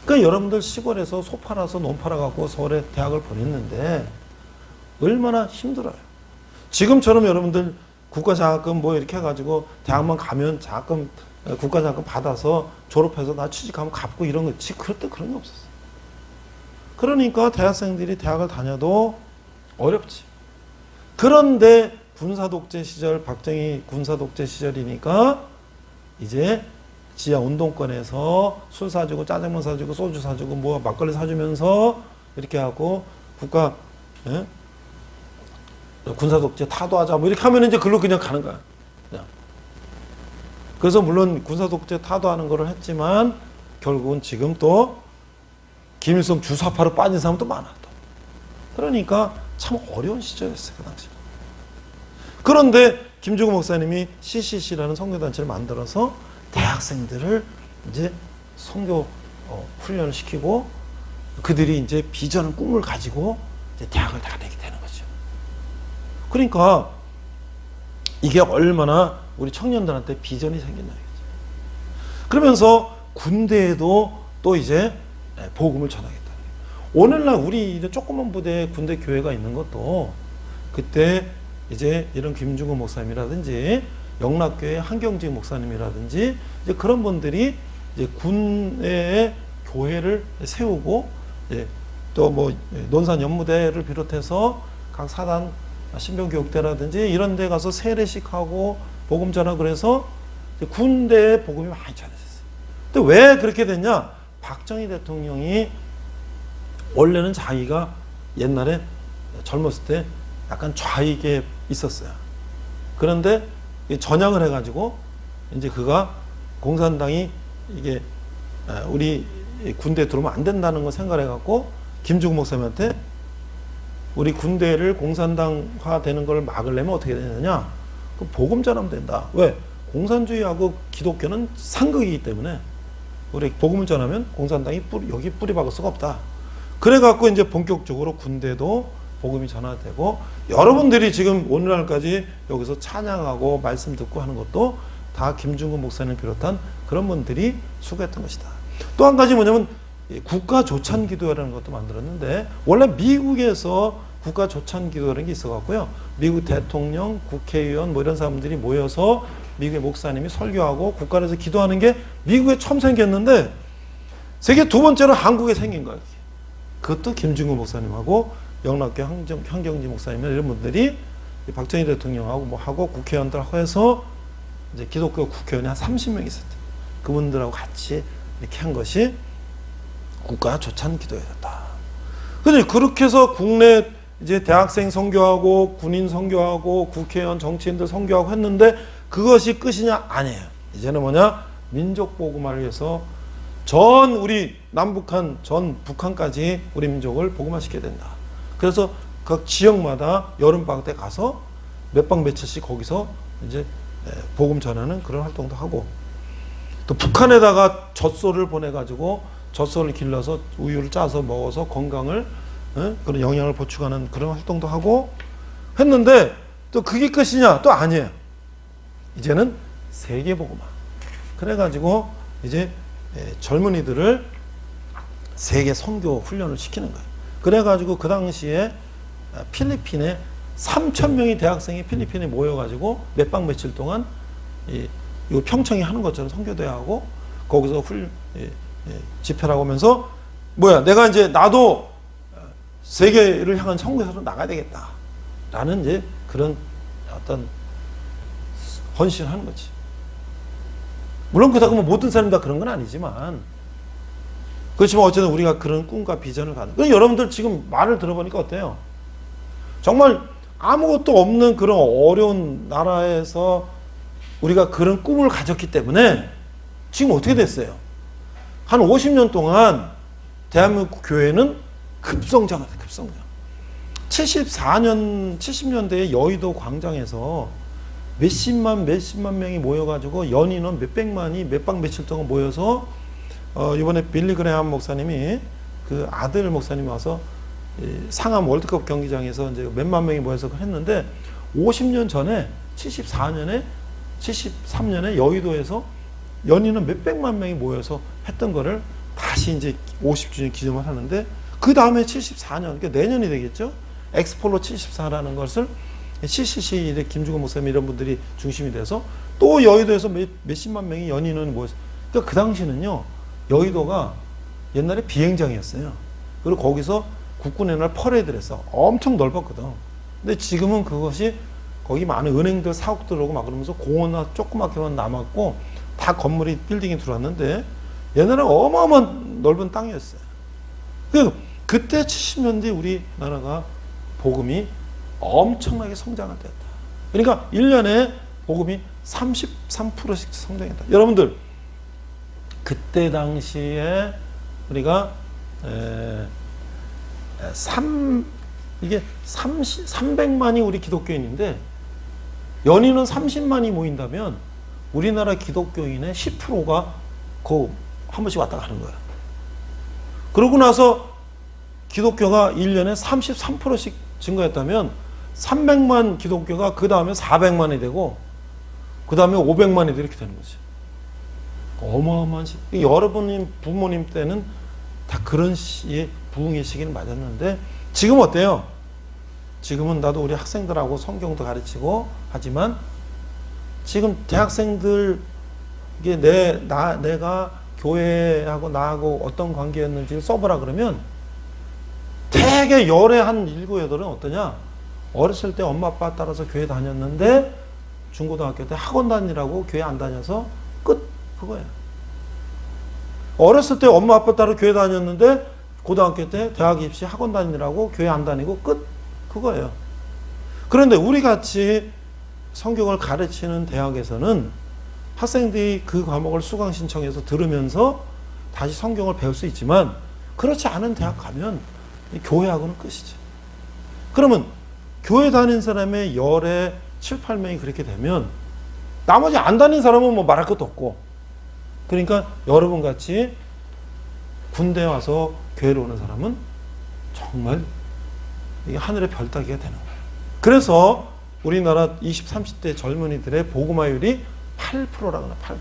그러니까 여러분들 시골에서 소 팔아서 논 팔아갖고 서울에 대학을 보냈는데 얼마나 힘들어요. 지금처럼 여러분들 국가장학금 뭐 이렇게 해가지고 대학만 가면 장학금 국가장학금 받아서 졸업해서 나 취직하면 갚고 이런 거 그럴 때 그런 게 없었어요. 그러니까 대학생들이 대학을 다녀도 어렵지. 그런데 군사독재 시절 박정희 군사독재 시절이니까 이제 지하 운동권에서 술 사주고 짜장면 사주고 소주 사주고 뭐 막걸리 사주면서 이렇게 하고 국가 군사독재 타도하자 뭐 이렇게 하면 이제 글로 그냥 가는 거야. 그냥. 그래서 물론 군사독재 타도하는 거를 했지만 결국은 지금 또 김일성 주사파로 빠진 사람도 많아. 또. 그러니까 참 어려운 시절이었어요 그 당시. 그런데 김중구 목사님이 CCC라는 선교단체를 만들어서 대학생들을 이제 선교 훈련을 시키고 그들이 이제 비전을 꿈을 가지고 이제 대학을 다니게 되는 거죠. 그러니까 이게 얼마나 우리 청년들한테 비전이 생긴다 이거죠. 그러면서 군대에도 또 이제 복음을 전하겠다. 오늘날 우리 이제 조그만 부대 군대 교회가 있는 것도 그때 이제 이런 김중근 목사님이라든지 영락교회 한경직 목사님이라든지 이제 그런 분들이 이제 군의 교회를 세우고 또 뭐 논산 연무대를 비롯해서 각 사단 신병교육대라든지 이런 데 가서 세례식하고 복음 전하고 그래서 군대에 복음이 많이 전해졌어요. 근데 왜 그렇게 됐냐? 박정희 대통령이 원래는 자기가 옛날에 젊었을 때 약간 좌익에 있었어요. 그런데 전향을 해가지고 이제 그가 공산당이 이게 우리 군대에 들어오면 안 된다는 걸 생각해갖고 김중근 목사님한테 우리 군대를 공산당화 되는 걸 막으려면 어떻게 되느냐? 그 복음 전하면 된다. 왜? 공산주의하고 기독교는 상극이기 때문에 우리 복음을 전하면 공산당이 여기 뿌리 박을 수가 없다. 그래갖고 이제 본격적으로 군대도 복음이 전화되고 여러분들이 지금 오늘날까지 여기서 찬양하고 말씀 듣고 하는 것도 다 김중근 목사님 비롯한 그런 분들이 수고했던 것이다. 또 한 가지 뭐냐면 국가 조찬 기도회라는 것도 만들었는데 원래 미국에서 국가 조찬 기도라는 게 있어갖고요. 미국 대통령, 국회의원 뭐 이런 사람들이 모여서 미국의 목사님이 설교하고 국가에서 기도하는 게 미국에 처음 생겼는데 세계 두 번째로 한국에 생긴 거예요. 그것도 김중근 목사님하고 영락교 한경지 목사님 이런 분들이 박정희 대통령하고 뭐 하고 국회의원들하고 해서 이제 기독교 국회의원이 한 30명 있었대. 그분들하고 같이 이렇게 한 것이 국가 조찬 기도회였다. 근데 그렇게 해서 국내 이제 대학생 선교하고 군인 선교하고 국회의원 정치인들 선교하고 했는데 그것이 끝이냐? 아니에요. 이제는 뭐냐? 민족 복음화를 위해서 전 우리 남북한 전 북한까지 우리 민족을 복음화시켜야 된다. 그래서 각 지역마다 여름방학 때 가서 몇 박 며칠씩 거기서 이제 복음 전하는 그런 활동도 하고 또 북한에다가 젖소를 보내가지고 젖소를 길러서 우유를 짜서 먹어서 건강을 그런 영양을 보충하는 그런 활동도 하고 했는데 또 그게 끝이냐? 또 아니에요. 이제는 세계 복음화. 그래가지고 이제 젊은이들을 세계 선교 훈련을 시키는 거예요. 그래가지고 그 당시에 필리핀에 3,000명의 대학생이 필리핀에 모여가지고 몇 박 며칠 동안 이 평창이 하는 것처럼 선교대회 하고 거기서 집회를 하고 오면서 뭐야 내가 이제 나도 세계를 향한 선교사로 나가야 되겠다 라는 이제 그런 어떤 헌신을 하는 거지. 물론 그렇다고 뭐 모든 사람이 다 그런 건 아니지만 그렇지만 어쨌든 우리가 그런 꿈과 비전을 갖는. 그럼 여러분들 지금 말을 들어보니까 어때요? 정말 아무것도 없는 그런 어려운 나라에서 우리가 그런 꿈을 가졌기 때문에 지금 어떻게 됐어요? 한 50년 동안 대한민국 교회는 급성장을 해, 급성장. 70년대에 여의도 광장에서 몇십만 명이 모여가지고 연인원 몇백만이 몇 박 며칠 동안 모여서 이번에 빌리 그레함 목사님이 그 아들 목사님이 와서 상암 월드컵 경기장에서 이제 몇만 명이 모여서 했는데 50년 전에 73년에 여의도에서 연인은 몇백만 명이 모여서 했던 거를 다시 이제 50주년 기념을 하는데 그 다음에 74년, 그러니까 내년이 되겠죠? 엑스폴로 74라는 것을 CCC 김중근 목사님 이런 분들이 중심이 돼서 또 여의도에서 몇십만 명이 연인은 모여서 그러니까 그 당시는요 여의도가 옛날에 비행장이었어요. 그리고 거기서 국군의 날 퍼레이드를 했어. 엄청 넓었거든. 근데 지금은 그것이 거기 많은 은행들 사옥 들어오고 막 그러면서 공원 조그맣게만 남았고 다 건물이 빌딩이 들어왔는데 옛날에 어마어마한 넓은 땅이었어요. 그때 70년대 우리나라가 복음이 엄청나게 성장할 때였다. 그러니까 1년에 복음이 33%씩 성장했다. 여러분들 그때 당시에 우리가 300만이 우리 기독교인인데 연인은 30만이 모인다면 우리나라 기독교인의 10%가 그 한 번씩 왔다 가는 거야. 그러고 나서 기독교가 1년에 33%씩 증가했다면 300만 기독교가 그 다음에 400만이 되고 그 다음에 500만이 이렇게 되는 거지. 어마어마한 시. 여러분님 부모님 때는 다 그런 시에 부흥의 시기는 맞았는데 지금 어때요? 지금은 나도 우리 학생들하고 성경도 가르치고 하지만 지금 대학생들 이게 내가 교회하고 나하고 어떤 관계였는지를 써보라 그러면 되게 열의 한 7, 8은 어떠냐? 어렸을 때 엄마 아빠 따라서 교회 다녔는데 중고등학교 때 학원 다니라고 교회 안 다녀서 끝 그거예요. 어렸을 때 엄마 아빠 따라 교회 다녔는데 고등학교 때 대학 입시 학원 다니라고 교회 안 다니고 끝 그거예요. 그런데 우리 같이 성경을 가르치는 대학에서는 학생들이 그 과목을 수강 신청해서 들으면서 다시 성경을 배울 수 있지만 그렇지 않은 대학 가면 교회하고는 끝이지. 그러면 교회 다닌 사람의 열에 7, 8명이 그렇게 되면 나머지 안 다닌 사람은 뭐 말할 것도 없고 그러니까 여러분 같이 군대 와서 교회로 오는 사람은 정말 이게 하늘의 별 따기가 되는 거예요. 그래서 우리나라 20, 30대 젊은이들의 복음화율이 8%라고 해요. 8%.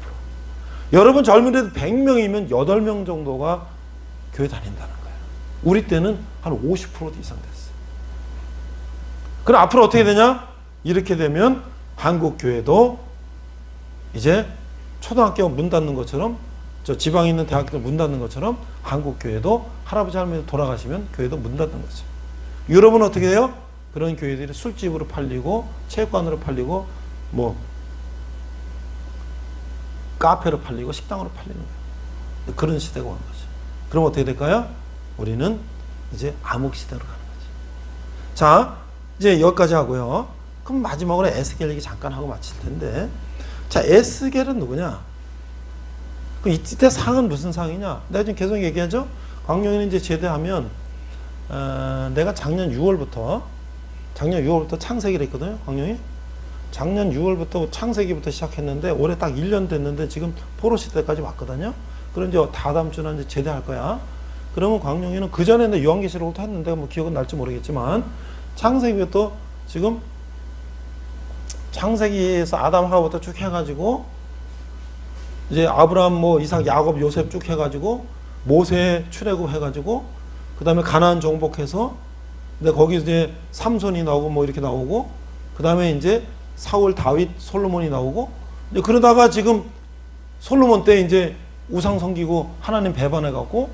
여러분 젊은이들 100명이면 8명 정도가 교회 다닌다는 거예요. 우리 때는 한 50% 이상 됐어요. 그럼 앞으로 어떻게 되냐? 이렇게 되면 한국 교회도 이제 초등학교 문 닫는 것처럼 저 지방에 있는 대학교 문 닫는 것처럼 한국 교회도 할아버지 할머니 돌아가시면 교회도 문 닫는 거죠. 유럽은 어떻게 돼요? 그런 교회들이 술집으로 팔리고 체육관으로 팔리고 뭐 카페로 팔리고 식당으로 팔리는 거예요. 그런 시대가 오는 거죠. 그럼 어떻게 될까요? 우리는 이제 암흑 시대로 가는 거죠. 자, 이제 여기까지 하고요. 그럼 마지막으로 에스겔 얘기 잠깐 하고 마칠 텐데, 자, 에스겔은 누구냐? 그럼 이때 상은 무슨 상이냐? 내가 지금 계속 얘기하죠. 광명이는 이제 제대하면 내가 작년 6월부터 창세기를 했거든요. 광명이 작년 6월부터 창세기부터 시작했는데 올해 딱 1년 됐는데 지금 포로 시대까지 왔거든요. 그럼 이제 다다음 주는 이제 제대할 거야. 그러면 광명이는 그 전에는 요한계시록부터 했는데 뭐 기억은 날지 모르겠지만 창세기부터 지금 창세기에서 아담 하와부터 쭉 해가지고 이제 아브라함 뭐 이삭 야곱 요셉 쭉 해가지고 모세 출애굽 해가지고 그 다음에 가나안 정복해서 근데 거기 이제 삼손이 나오고 뭐 이렇게 나오고 그 다음에 이제 사울 다윗 솔로몬이 나오고 이제 그러다가 지금 솔로몬 때 이제 우상 섬기고 하나님 배반해갖고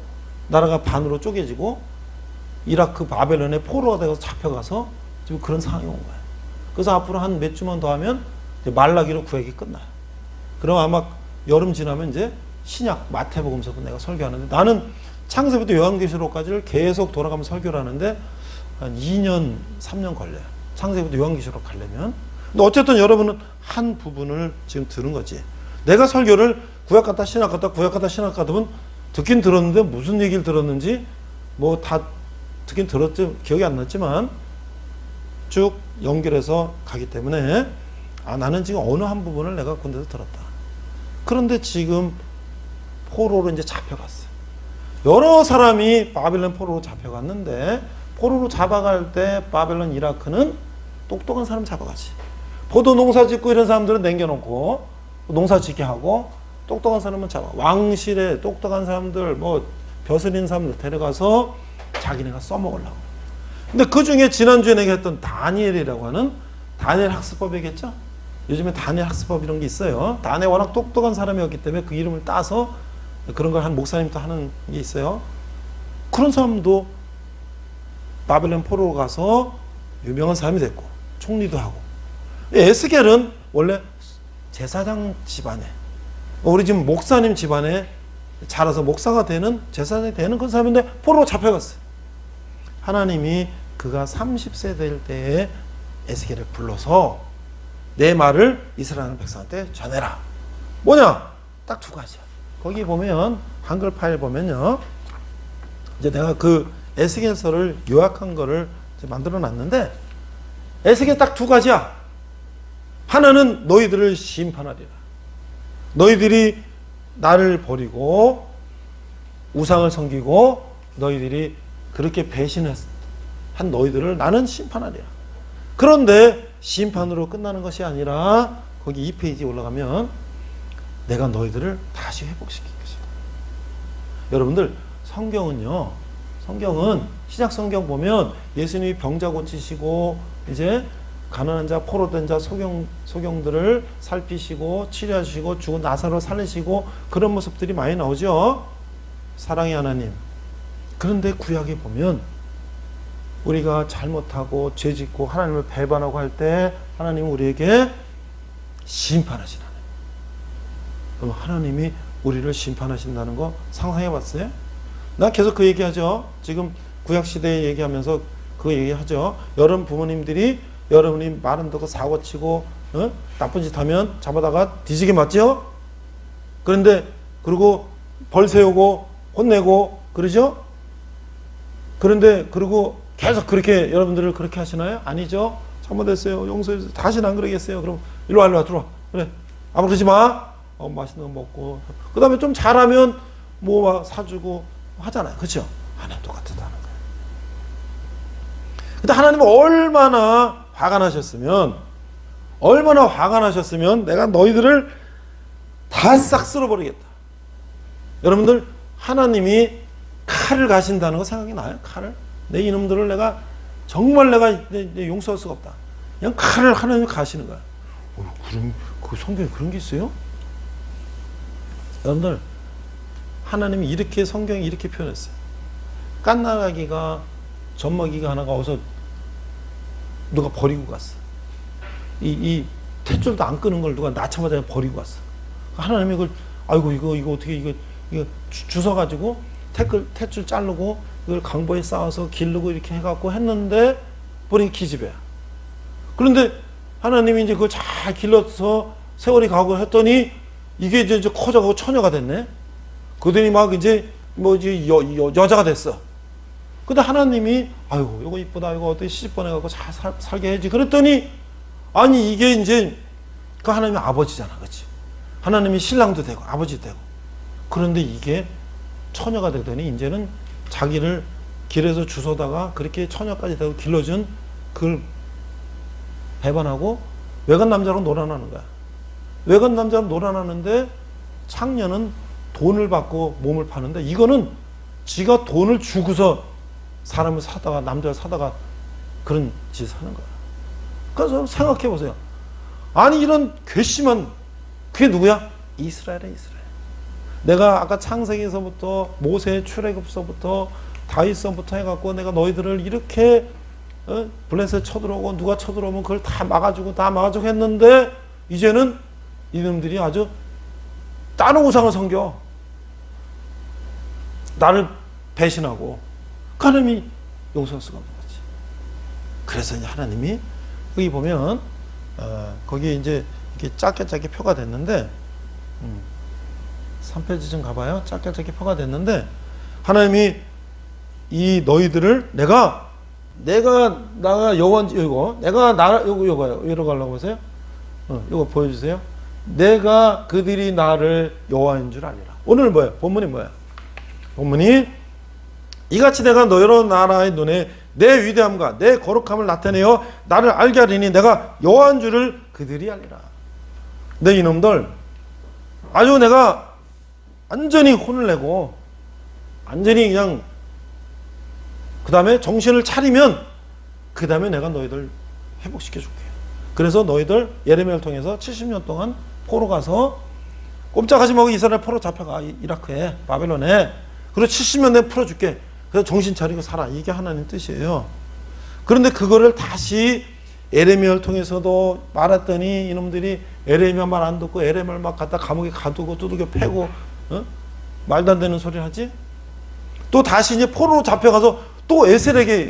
나라가 반으로 쪼개지고 이라크 바벨론에 포로가 되어서 잡혀가서 지금 그런 상황이 온 거예요. 그래서 앞으로 한 몇 주만 더 하면 이제 말라기로 구약이 끝나요. 그럼 아마 여름 지나면 이제 신약 마태복음서도 내가 설교하는데 나는 창세부터 요한계시록까지를 계속 돌아가면서 설교를 하는데 한 2년, 3년 걸려요. 창세부터 요한계시록 가려면. 근데 어쨌든 여러분은 한 부분을 지금 들은 거지. 내가 설교를 구약 갔다 신약 갔다 구약 갔다 신약 갔다 보면 듣긴 들었는데 무슨 얘기를 들었는지 뭐 다 듣긴 들었지 기억이 안 났지만 쭉 연결해서 가기 때문에 나는 지금 어느 한 부분을 내가 군대에서 들었다. 그런데 지금 포로로 이제 잡혀갔어요. 여러 사람이 바벨론 포로로 잡혀갔는데 포로로 잡아갈 때 바벨론 이라크는 똑똑한 사람 잡아가지. 포도 농사 짓고 이런 사람들은 남겨놓고 농사 짓게 하고 똑똑한 사람은 잡아. 왕실에 똑똑한 사람들 뭐 벼슬인 사람들 데려가서 자기네가 써먹으려고. 근데 그 중에 지난주에 내가 했던 다니엘이라고 하는 다니엘 학습법이겠죠? 요즘에 다니엘 학습법 이런 게 있어요. 다니엘 워낙 똑똑한 사람이었기 때문에 그 이름을 따서 그런 걸 한 목사님도 하는 게 있어요. 그런 사람도 바벨론 포로로 가서 유명한 사람이 됐고 총리도 하고. 에스겔은 원래 제사장 집안에 우리 지금 목사님 집안에 자라서 목사가 되는 제사장이 되는 그런 사람인데 포로로 잡혀갔어요. 하나님이 그가 30세 될 때에 에스겔을 불러서 내 말을 이스라엘 백성한테 전해라. 뭐냐? 딱 두 가지야. 거기 보면 한글 파일 보면요. 이제 내가 그 에스겔서를 요약한 거를 만들어 놨는데 에스겔 딱 두 가지야. 하나는 너희들을 심판하리라. 너희들이 나를 버리고 우상을 섬기고 너희들이 그렇게 배신한 너희들을 나는 심판하리라. 그런데 심판으로 끝나는 것이 아니라 거기 2페이지 올라가면 내가 너희들을 다시 회복시킬 것이다. 여러분들 성경은요, 성경은 신약 성경 보면 예수님이 병자 고치시고 이제 가난한 자, 포로된 자, 소경들을 살피시고 치료하시고 죽은 나사로 살리시고 그런 모습들이 많이 나오죠. 사랑의 하나님. 그런데 구약에 보면 우리가 잘못하고 죄짓고 하나님을 배반하고 할 때 하나님은 우리에게 심판하시는 하나님. 그럼 하나님이 우리를 심판하신다는 거 상상해 봤어요? 나 계속 그 얘기하죠. 지금 구약시대에 얘기하면서 그 얘기하죠. 여러분 부모님들이 여러분이 말은 듣고 사고치고 나쁜 짓 하면 잡아다가 뒤지게 맞죠? 그런데 그리고 벌 세우고 혼내고 그러죠? 그런데 그리고 계속 그렇게 여러분들을 그렇게 하시나요? 아니죠. 잘못했어요. 용서해주세요. 다시는 안 그러겠어요. 그럼 일로 와 들어와. 그래. 아무 그러지 마. 맛있는 거 먹고. 그 다음에 좀 잘하면 뭐 사주고 하잖아요. 그렇죠? 하나님 똑같다는 거예요. 근데 하나님은 얼마나 화가 나셨으면 내가 너희들을 다 싹 쓸어버리겠다. 여러분들 하나님이 칼을 가신다는 거 생각이 나요? 칼을? 내 이놈들을 내가 정말 내가 용서할 수가 없다. 그냥 칼을 하나님이 가시는 거야. 그럼 그 성경에 그런 게 있어요? 여러분들 하나님이 이렇게 성경에 이렇게 표현했어요. 깐나라기가 젖먹이가 하나가 어서 누가 버리고 갔어. 이 탯줄도 안 끄는 걸 누가 낳자마자 버리고 갔어. 하나님이 이걸 아이고 이거 어떻게 이거 주워 가지고 탯줄 자르고 이걸 강보에 쌓아서 기르고 이렇게 해갖고 했는데 버린 기집애야. 그런데 하나님이 이제 그걸 잘 길러서 세월이 가고 했더니 이게 이제 커져가고 처녀가 됐네. 그러더니 막 이제 여자가 됐어. 근데 하나님이 아이고 이거 이쁘다 이거 어떻게 시집보내 갖고 잘 살게 해야지. 그랬더니 아니 이게 이제 그 하나님이 아버지잖아, 그렇지? 하나님이 신랑도 되고 아버지도 되고. 그런데 이게 처녀가 되더니 이제는 자기를 길에서 주워다가 그렇게 처녀까지 되고 길러준 그걸 배반하고 외간 남자로 놀아나는 거야. 외간 남자로 놀아나는데 창녀는 돈을 받고 몸을 파는데 이거는 지가 돈을 주고서 사람을 사다가 남자를 사다가 그런 짓을 하는 거야. 그래서 생각해 보세요. 아니 이런 괘씸한 그게 누구야? 이스라엘이야, 이스라엘. 내가 아까 창세기에서부터 모세 출애굽서부터 다윗서부터 해갖고 내가 너희들을 이렇게 블레셋 쳐들어오고 누가 쳐들어오면 그걸 다 막아주고 했는데 이제는 이놈들이 아주 다른 우상을 섬겨. 나를 배신하고 하나님이 용서할 수가 없는 거지. 그래서 이제 하나님이 여기 보면 거기에 이제 이렇게 짧게 표가 됐는데 3페이지 좀 가봐요. 짧게 표가 됐는데 하나님이 이 너희들을 내가 여호와인지 이거 내가 나라 이거 가려고 보세요. 이거 보여주세요. 내가 그들이 나를 여호와인 줄 알리라. 오늘 뭐예요? 본문이 뭐예요? 본문이 이같이 내가 여러 나라의 눈에 내 위대함과 내 거룩함을 나타내어 나를 알게 하리니 내가 여호와인 줄을 그들이 알리라. 내 이놈들 아주 내가 완전히 혼을 내고 완전히 그냥 그 다음에 정신을 차리면 그 다음에 내가 너희들 회복시켜 줄게. 그래서 너희들 예레미야를 통해서 70년 동안 포로 가서 꼼짝하지 말고 이스라엘 포로 잡혀가 이라크에 바벨론에. 그리고 70년 내에 풀어줄게. 그래서 정신 차리고 살아. 이게 하나님 뜻이에요. 그런데 그거를 다시 예레미야를 통해서도 말했더니 이놈들이 예레미야 말 안 듣고 예레미야를 막 갖다 감옥에 가두고 두들겨 패고 말도 안 되는 소리를 하지. 또 다시 이제 포로로 잡혀가서 또 에셀에게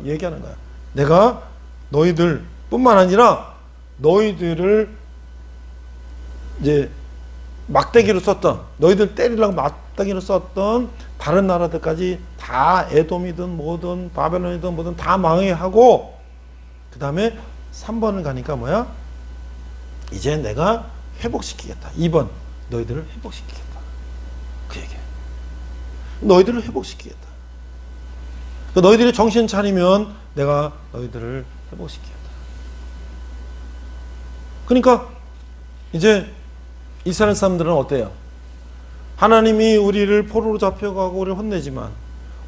얘기하는 거야. 내가 너희들 뿐만 아니라 너희들을 이제 막대기로 썼던 너희들 때리려고 막대기로 썼던 다른 나라들까지 다 에돔이든 뭐든 바벨론이든 뭐든 다 망해하고 그 다음에 3번을 가니까 뭐야? 이제 내가 회복시키겠다. 2번 너희들을 회복시키겠다. 그 얘기야. 너희들을 회복시키겠다. 너희들이 정신 차리면 내가 너희들을 회복시키겠다. 그러니까 이제 이스라엘 사람들은 어때요? 하나님이 우리를 포로로 잡혀가고 우리를 혼내지만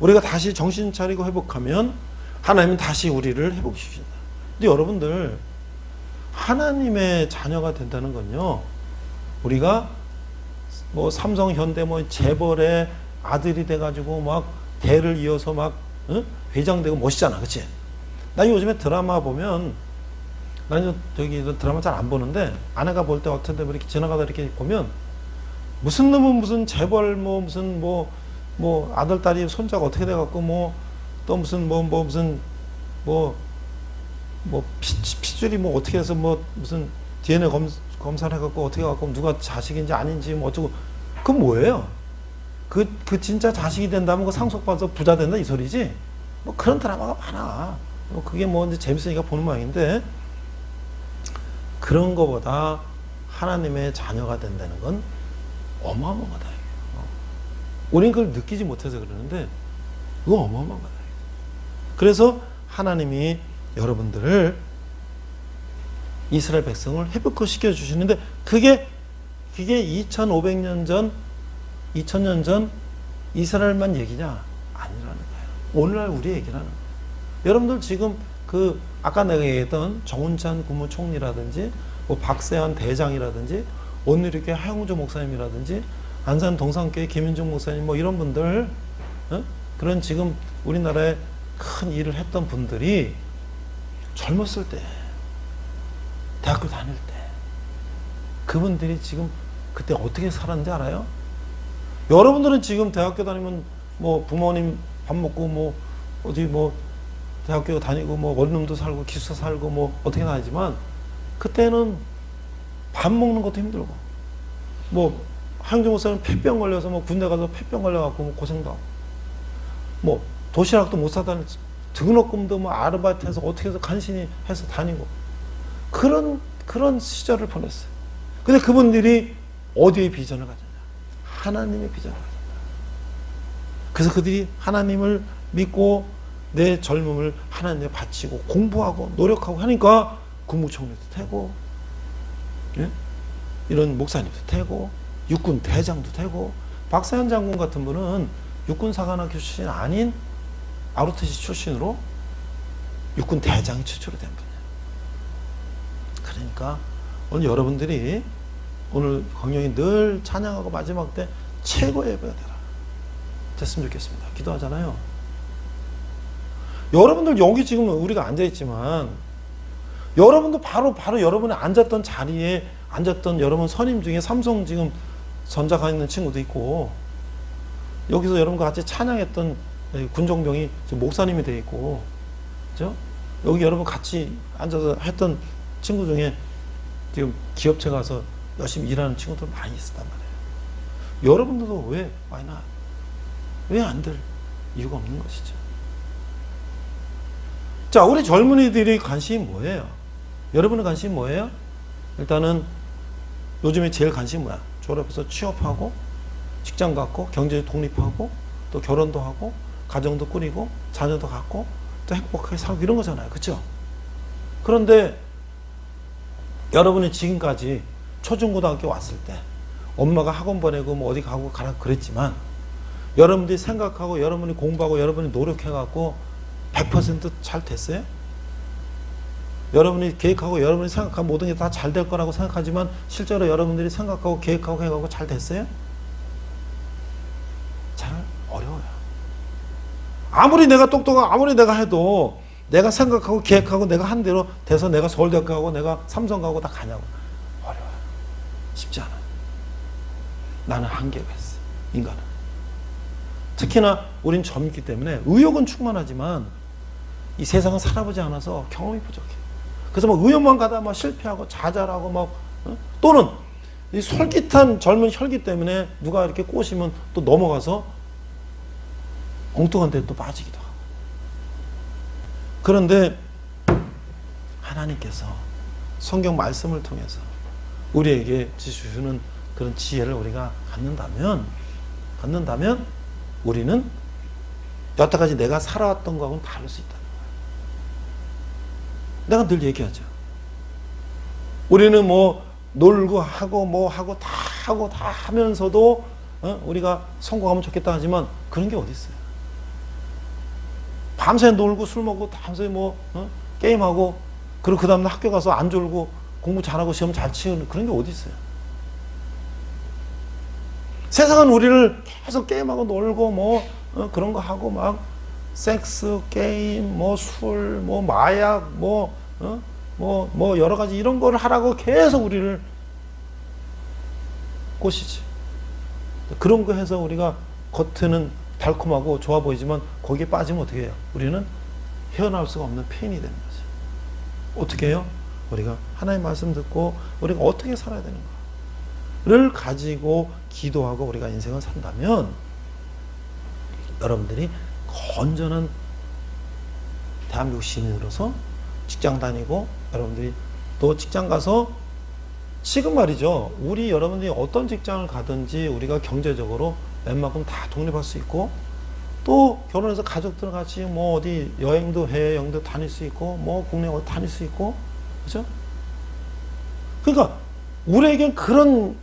우리가 다시 정신 차리고 회복하면 하나님은 다시 우리를 회복시키신다. 근데 여러분들, 하나님의 자녀가 된다는 건요, 우리가 뭐 삼성 현대 뭐 재벌의 아들이 돼가지고 막 대를 이어서 막 회장되고 멋있잖아, 그치? 나 요즘에 드라마 보면, 나는 저기 드라마 잘 안 보는데 아내가 볼 때 어떤 데 이렇게 지나가다 이렇게 보면 무슨 놈은 무슨 재벌 뭐 무슨 뭐 아들 딸이 손자가 어떻게 돼갖고 뭐 또 무슨 무슨 피줄이 뭐 어떻게 해서 뭐 무슨 DNA 검사를 해갖고 어떻게 해갖고 누가 자식인지 아닌지 뭐 어쩌고, 그건 뭐예요? 그 진짜 자식이 된다면 그 상속받아서 부자 된다 이 소리지? 뭐 그런 드라마가 많아. 그게 뭐 이제 재밌으니까 보는 모양인데, 그런 거보다 하나님의 자녀가 된다는 건 어마어마하다. 우리는 그걸 느끼지 못해서 그러는데 그거 어마어마하다. 그래서 하나님이 여러분들을, 이스라엘 백성을 회복시켜 주시는데 그게 2500년 전, 2000년 전 이스라엘만 얘기냐? 아니라는 거예요. 오늘날 우리 얘기라는 거예요. 여러분들 지금 그 아까 내가 얘기했던 정운찬 국무총리라든지 뭐 박세환 대장이라든지 온누리교회 하영조 목사님이라든지 안산 동산교회 김윤중 목사님 뭐 이런 분들, 그런 지금 우리나라에 큰 일을 했던 분들이 젊었을 때, 대학교 다닐 때, 그분들이 지금 그때 어떻게 살았는지 알아요? 여러분들은 지금 대학교 다니면 뭐 부모님 밥 먹고 뭐 어디 뭐 대학교 다니고 뭐 원룸도 살고 기숙사 살고 뭐 어떻게 다니지만, 그때는 밥 먹는 것도 힘들고, 뭐 하영조 목사는 폐병 걸려서 뭐 군대 가서 폐병 걸려갖고 뭐 고생도 하고, 뭐 도시락도 못 사다니, 등록금도 뭐 아르바이트해서 어떻게 해서 간신히 해서 다니고, 그런 시절을 보냈어요. 근데 그분들이 어디에 비전을 가졌냐? 하나님의 비전을 가졌다. 그래서 그들이 하나님을 믿고 내 젊음을 하나님에 바치고 공부하고 노력하고 하니까 국무총리도 되고, 예? 이런 목사님도 되고, 육군 대장도 되고, 박세환 장군 같은 분은 육군 사관학교 출신 아닌 ROTC 출신으로 육군 대장이 최초로 된 분이에요. 그러니까 오늘 여러분들이 오늘 광명이 늘 찬양하고 마지막 때 최고의 예배가 되라 됐으면 좋겠습니다. 기도하잖아요. 여러분들 여기 지금 우리가 앉아있지만 여러분도 바로 여러분이 앉았던 자리에 앉았던 여러분 선임 중에 삼성 지금 전자 가 있는 친구도 있고, 여기서 여러분과 같이 찬양했던 군종병이 지금 목사님이 돼 있고, 그죠? 여기 여러분 같이 앉아서 했던 친구 중에 지금 기업체 가서 열심히 일하는 친구들 많이 있었단 말이에요. 여러분들도 왜 안 될 이유가 없는 것이죠. 자, 우리 젊은이들이 관심이 뭐예요? 여러분의 관심이 뭐예요? 일단은 요즘에 제일 관심이 뭐야? 졸업해서 취업하고 직장 갖고 경제 독립하고 또 결혼도 하고 가정도 꾸리고 자녀도 갖고 또 행복하게 살고 이런 거잖아요. 그렇죠? 그런데 여러분이 지금까지 초중고등학교 왔을 때 엄마가 학원 보내고 뭐 어디 가고 가라 그랬지만, 여러분들이 생각하고 여러분이 공부하고 여러분이 노력해갖고 100% 잘 됐어요? 여러분이 계획하고 여러분이 생각한 모든 게 다 잘 될 거라고 생각하지만 실제로 여러분들이 생각하고 계획하고 해가고 잘 됐어요? 잘 어려워요. 아무리 내가 똑똑하고 아무리 내가 해도 내가 생각하고 계획하고 내가 한 대로 돼서 내가 서울대학 가고 내가 삼성 가고 다 가냐고. 어려워요. 쉽지 않아요. 나는 한계가 있어. 인간은. 특히나 우린 젊기 때문에 의욕은 충만하지만 이 세상은 살아보지 않아서 경험이 부족해. 그래서 막 의욕만 가다 막 실패하고 좌절하고 막, 또는 이 솔깃한 젊은 혈기 때문에 누가 이렇게 꼬시면 또 넘어가서 엉뚱한 데 또 빠지기도 하고. 그런데 하나님께서 성경 말씀을 통해서 우리에게 주시는 그런 지혜를 우리가 갖는다면 우리는 여태까지 내가 살아왔던 거하고는 다를 수 있다는 거야. 내가 늘 얘기하죠. 우리는 뭐 놀고 하고 뭐 하고 다 하면서도 우리가 성공하면 좋겠다 하지만 그런 게 어디 있어요? 밤새 놀고 술 먹고 밤새 뭐 게임하고 그리고 그 다음날 학교 가서 안 졸고 공부 잘하고 시험 잘 치는 그런 게 어디 있어요? 세상은 우리를 계속 게임하고 놀고 뭐 그런 거 하고 막 섹스, 게임, 뭐 술, 뭐 마약, 뭐 여러 가지 이런 거를 하라고 계속 우리를 꼬시지. 그런 거 해서 우리가 겉에는 달콤하고 좋아 보이지만 거기에 빠지면 어떻게 해요? 우리는 헤어나올 수가 없는 페인이 되는 거지. 어떻게 해요? 우리가 하나님 말씀 듣고 우리가 어떻게 살아야 되는가를 가지고 기도하고 우리가 인생을 산다면 여러분들이 건전한 대한민국 시민으로서 직장 다니고 여러분들이 또 직장 가서 지금 말이죠. 우리 여러분들이 어떤 직장을 가든지 우리가 경제적으로 웬만큼 다 독립할 수 있고 또 결혼해서 가족들 같이 뭐 어디 여행도 해외여행도 다닐 수 있고 뭐 국내 어디 다닐 수 있고 그죠? 그러니까 우리에겐 그런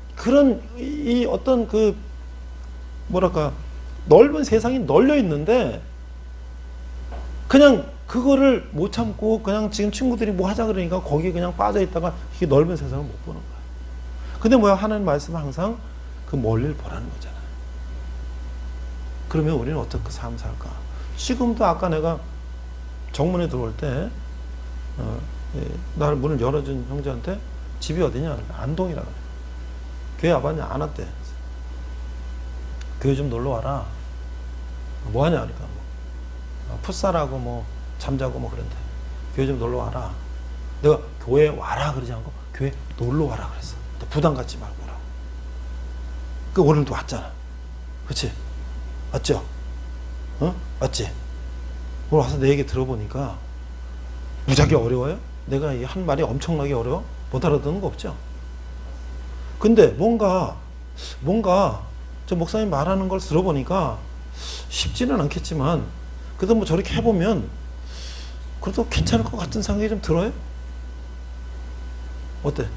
이 어떤 그 뭐랄까 넓은 세상이 널려 있는데 그냥 그거를 못 참고 그냥 지금 친구들이 뭐 하자 그러니까 거기에 그냥 빠져 있다가 이 넓은 세상을 못 보는 거야. 근데 뭐야 하나님 말씀은 항상 그 멀리를 보라는 거잖아요. 그러면 우리는 어떻게 삶 살까? 지금도 아까 내가 정문에 들어올 때 나를 문을 열어준 형제한테 집이 어디냐? 안동이라 그래. 교회 와봤냐? 안 왔대. 교회 좀 놀러 와라. 뭐 하냐? 그러니까 뭐 풋살하고 뭐 잠자고 뭐 그런데 교회 좀 놀러 와라. 내가 교회 와라 그러지 않고 교회 놀러 와라 그랬어. 부담 갖지 말고 오라고. 그 오늘도 왔잖아. 그치? 맞죠? 맞지? 오늘 와서 내 얘기 들어보니까 무지하게 어려워요? 내가 한 말이 엄청나게 어려워? 못 알아듣는 거 없죠? 근데 뭔가 저 목사님 말하는 걸 들어보니까 쉽지는 않겠지만 그래도 뭐 저렇게 해보면 그래도 괜찮을 것 같은 생각이 좀 들어요? 어때?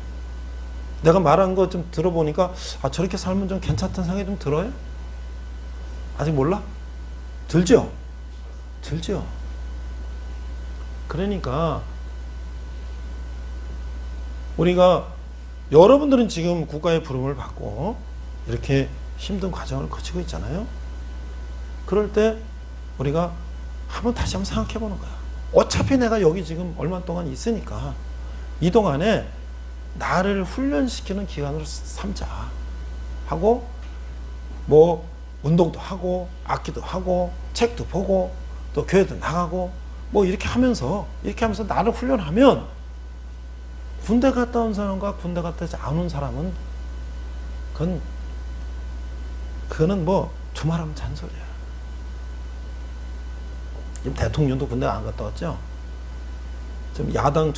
내가 말한 거 좀 들어보니까 저렇게 살면 좀 괜찮다는 생각이 좀 들어요? 아직 몰라? 들죠? 들죠? 그러니까 우리가 여러분들은 지금 국가의 부름을 받고 이렇게 힘든 과정을 거치고 있잖아요. 그럴 때 우리가 다시 한번 생각해 보는 거야. 어차피 내가 여기 지금 얼마 동안 있으니까 이 동안에 나를 훈련시키는 기간으로 삼자 하고 뭐 운동도 하고 악기도 하고 책도 보고 또 교회도 나가고 뭐 이렇게 하면서 나를 훈련하면 군대 갔다 온 사람과 군대 갔다 오지 않은 사람은 그거는 뭐 두말하면 잔소리야. 지금 대통령도 군대 안 갔다 왔죠? 지금 야당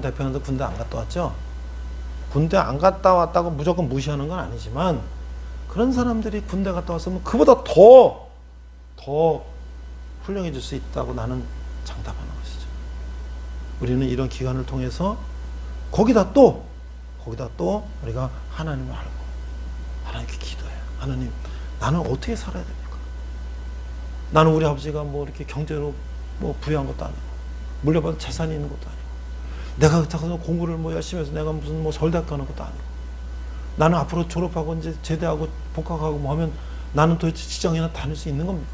대표한테 군대 안 갔다 왔죠? 군대 안 갔다 왔다고 무조건 무시하는 건 아니지만 그런 사람들이 군대 갔다 왔으면 그보다 더 훌륭해질 수 있다고 나는 장담하는 것이죠. 우리는 이런 기간을 통해서 거기다 또 우리가 하나님을 알고 하나님께 기도해요. 하나님, 나는 어떻게 살아야 됩니까? 나는 우리 아버지가 뭐 이렇게 경제로 뭐 부유한 것도 아니고 물려받은 재산이 있는 것도 아니고 내가 그렇다고 공부를 뭐 열심히 해서 내가 무슨 뭐 서울대학 가는 것도 아니고 나는 앞으로 졸업하고 이제 제대하고 복학하고 뭐 하면 나는 도대체 직장이나 다닐 수 있는 겁니까?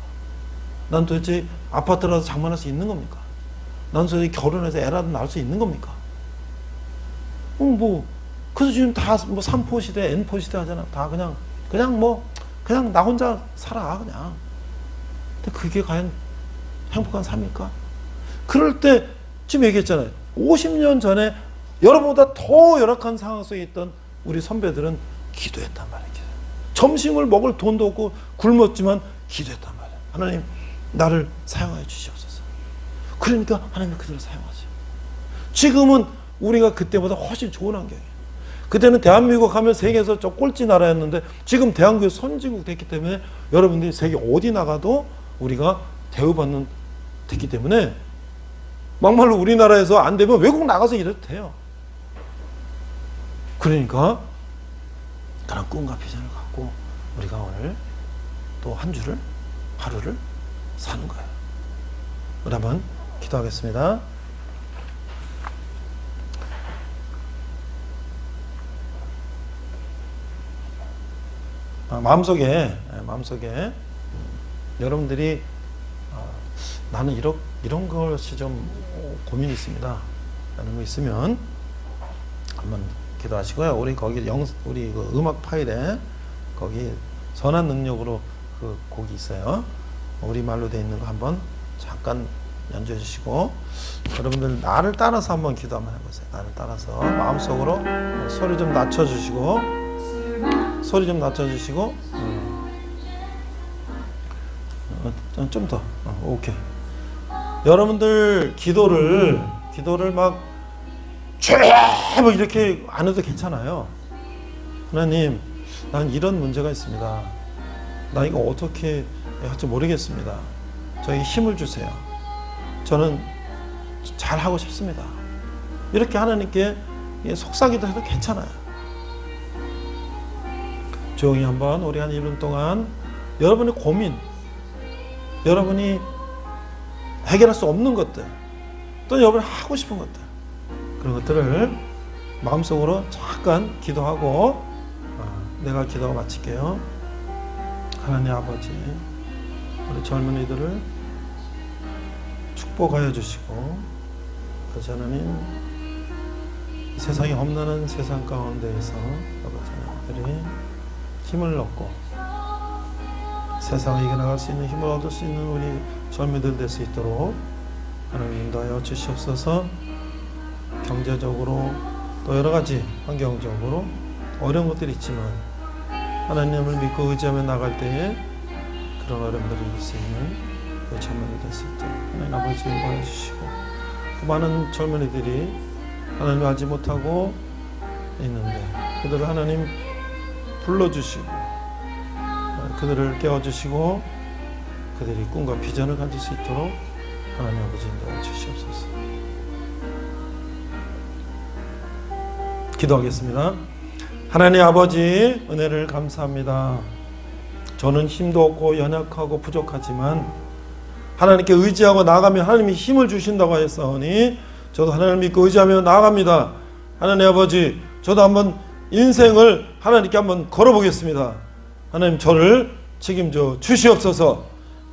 난 도대체 아파트라도 장만할 수 있는 겁니까? 난 도대체 결혼해서 애라도 낳을 수 있는 겁니까? 그래서 지금 다 뭐 3포 시대, N포 시대 하잖아. 다 그냥 나 혼자 살아, 그냥. 근데 그게 과연 행복한 삶일까? 그럴 때, 지금 얘기했잖아요. 50년 전에 여러분보다 더 열악한 상황 속에 있던 우리 선배들은 기도했단 말이에요. 점심을 먹을 돈도 없고 굶었지만 기도했단 말이에요. 하나님, 나를 사용하여 주시옵소서. 그러니까 하나님이 그들을 사용하세요. 지금은 우리가 그때보다 훨씬 좋은 환경이에요. 그때는 대한민국 하면 세계에서 저 꼴찌 나라였는데 지금 대한민국이 선진국 됐기 때문에 여러분들이 세계 어디 나가도 우리가 대우받는 됐기 때문에 막말로 우리나라에서 안 되면 외국 나가서 일해도 돼요. 그러니까 그런 꿈과 비전을 갖고 우리가 오늘 또 한 주를 하루를 사는 거예요. 우리 한번 기도하겠습니다. 마음속에 여러분들이 나는 이런 것이 좀 고민이 있습니다 라는 거 있으면 한번 기도하시고요. 우리 거기 우리 그 음악 파일에 거기 선한 능력으로 그 곡이 있어요. 우리말로 되어 있는 거 한번 잠깐 연주해 주시고, 여러분들 나를 따라서 한번 기도 한번 해보세요. 나를 따라서 마음속으로 소리 좀 낮춰주시고, 좀 더, 오케이. 여러분들 기도를 막 뭐 이렇게 안 해도 괜찮아요. 하나님, 난 이런 문제가 있습니다. 나 이거 어떻게 할지 모르겠습니다. 저에게 힘을 주세요. 저는 잘 하고 싶습니다. 이렇게 하나님께 속삭이도 해도 괜찮아요. 조용히 한번 우리 한 1분 동안 여러분의 고민, 여러분이 해결할 수 없는 것들, 또 여러분이 하고 싶은 것들, 그런 것들을 마음속으로 잠깐 기도하고 내가 기도가 마칠게요. 하나님 아버지, 우리 젊은이들을 축복하여 주시고, 아버지 하나님, 세상이 험난한 세상 가운데에서 아버지 하나님들이 힘을 얻고 세상을 이겨나갈 수 있는 힘을 얻을 수 있는 우리 젊은이들 될 수 있도록 하나님 인도하여 주시옵소서. 경제적으로 또 여러 가지 환경적으로 어려운 것들이 있지만 하나님을 믿고 의지하며 나갈 때에 그런 어려움들을 이길 수 있는 그 젊은이들 될 수 있도록 하나님 아버지 인도하여 주시고, 또 많은 젊은이들이 하나님을 알지 못하고 있는데 그들을 하나님 불러주시고 그들을 깨워주시고 그들이 꿈과 비전을 가질 수 있도록 하나님 아버지 인도하여 주시옵소서. 기도하겠습니다. 하나님 아버지, 은혜를 감사합니다. 저는 힘도 없고 연약하고 부족하지만 하나님께 의지하고 나아가면 하나님이 힘을 주신다고 하였사오니 저도 하나님을 믿고 의지하며 나아갑니다. 하나님 아버지, 저도 한번 인생을 하나님께 한번 걸어보겠습니다. 하나님 저를 책임져 주시옵소서.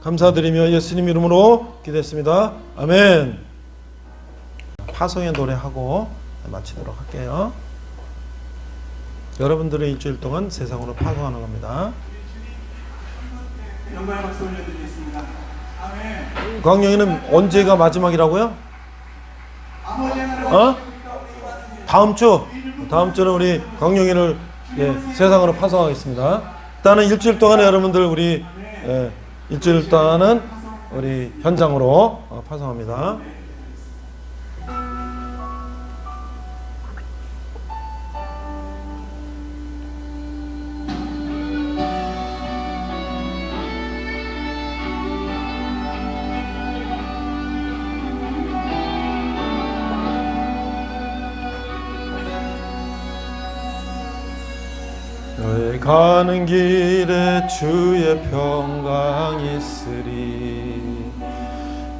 감사드리며 예수님 이름으로 기도했습니다. 아멘. 파송의 노래하고 마치도록 할게요. 여러분들의 일주일 동안 세상으로 파송하는 겁니다. 영광의 박수 올려드리겠습니다. 아멘. 광영이는 언제가 마지막이라고요? 다음 주는 우리 광영이를 세상으로 파송하겠습니다. 일단은 일주일 동안에 여러분들 우리 일주일 동안은 우리 현장으로 파송합니다. 너의 가는 길에 주의 평강이 있으리.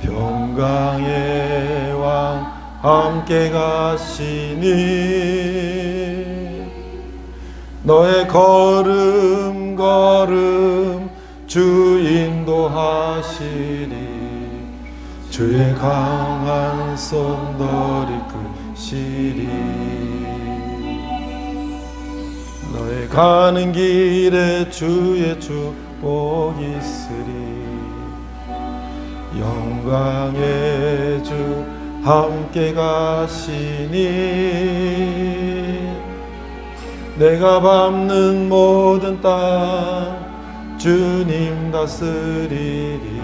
평강의 왕 함께 가시니 너의 걸음 주 인도하시리. 주의 강한 손 너를 끄시리. 너의 가는 길에 주의 축복이 있으리. 영광의 주 함께 가시니 내가 밟는 모든 땅 주님 다스리리.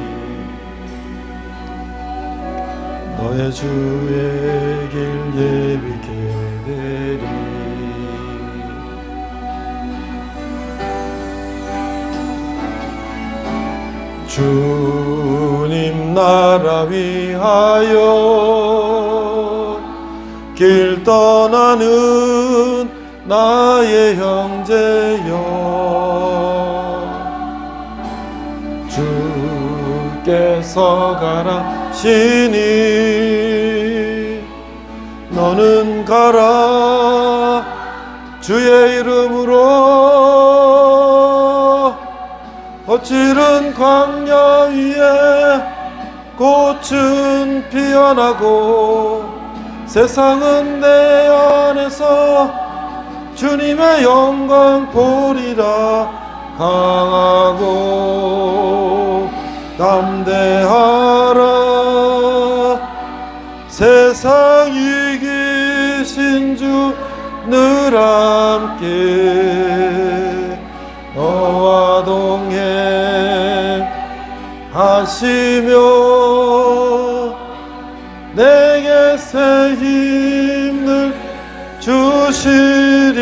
너의 주의 길 예비케 되리. 주님 나라 위하여 길 떠나는 나의 형제여 주께서 가라시니 너는 가라 주의 이름으로 거칠은 광야 위에 꽃은 피어나고 세상은 내 안에서 주님의 영광 보리라 강하고 담대하라 세상 이기신 주 늘 함께 너와 동행하시며 내게 새 힘을 주시리.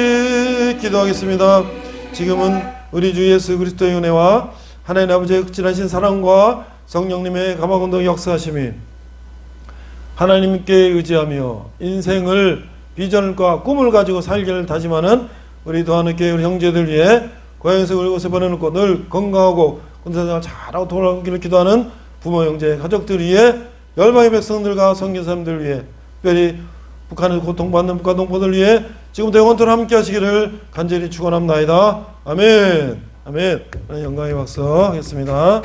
기도하겠습니다. 지금은 우리 주 예수 그리스도의 은혜와 하나님 아버지의 극진하신 사랑과 성령님의 감화감동 역사하심이 하나님께 의지하며 인생을 비전과 꿈을 가지고 살기를 다짐하는 우리 도하늘교회 우리 형제들 위해 고향에서 그곳에 보내놓고 늘 건강하고 군사생활 잘하고 돌아오기를 기도하는 부모 형제 가족들 위해 열방의 백성들과 성경 사람들 위해 특별히 북한에서 고통받는 북한 동포들 위해 지금부터 영원토록 함께 하시기를 간절히 축원합니다. 아멘. 아멘. 영광의 박수 하겠습니다.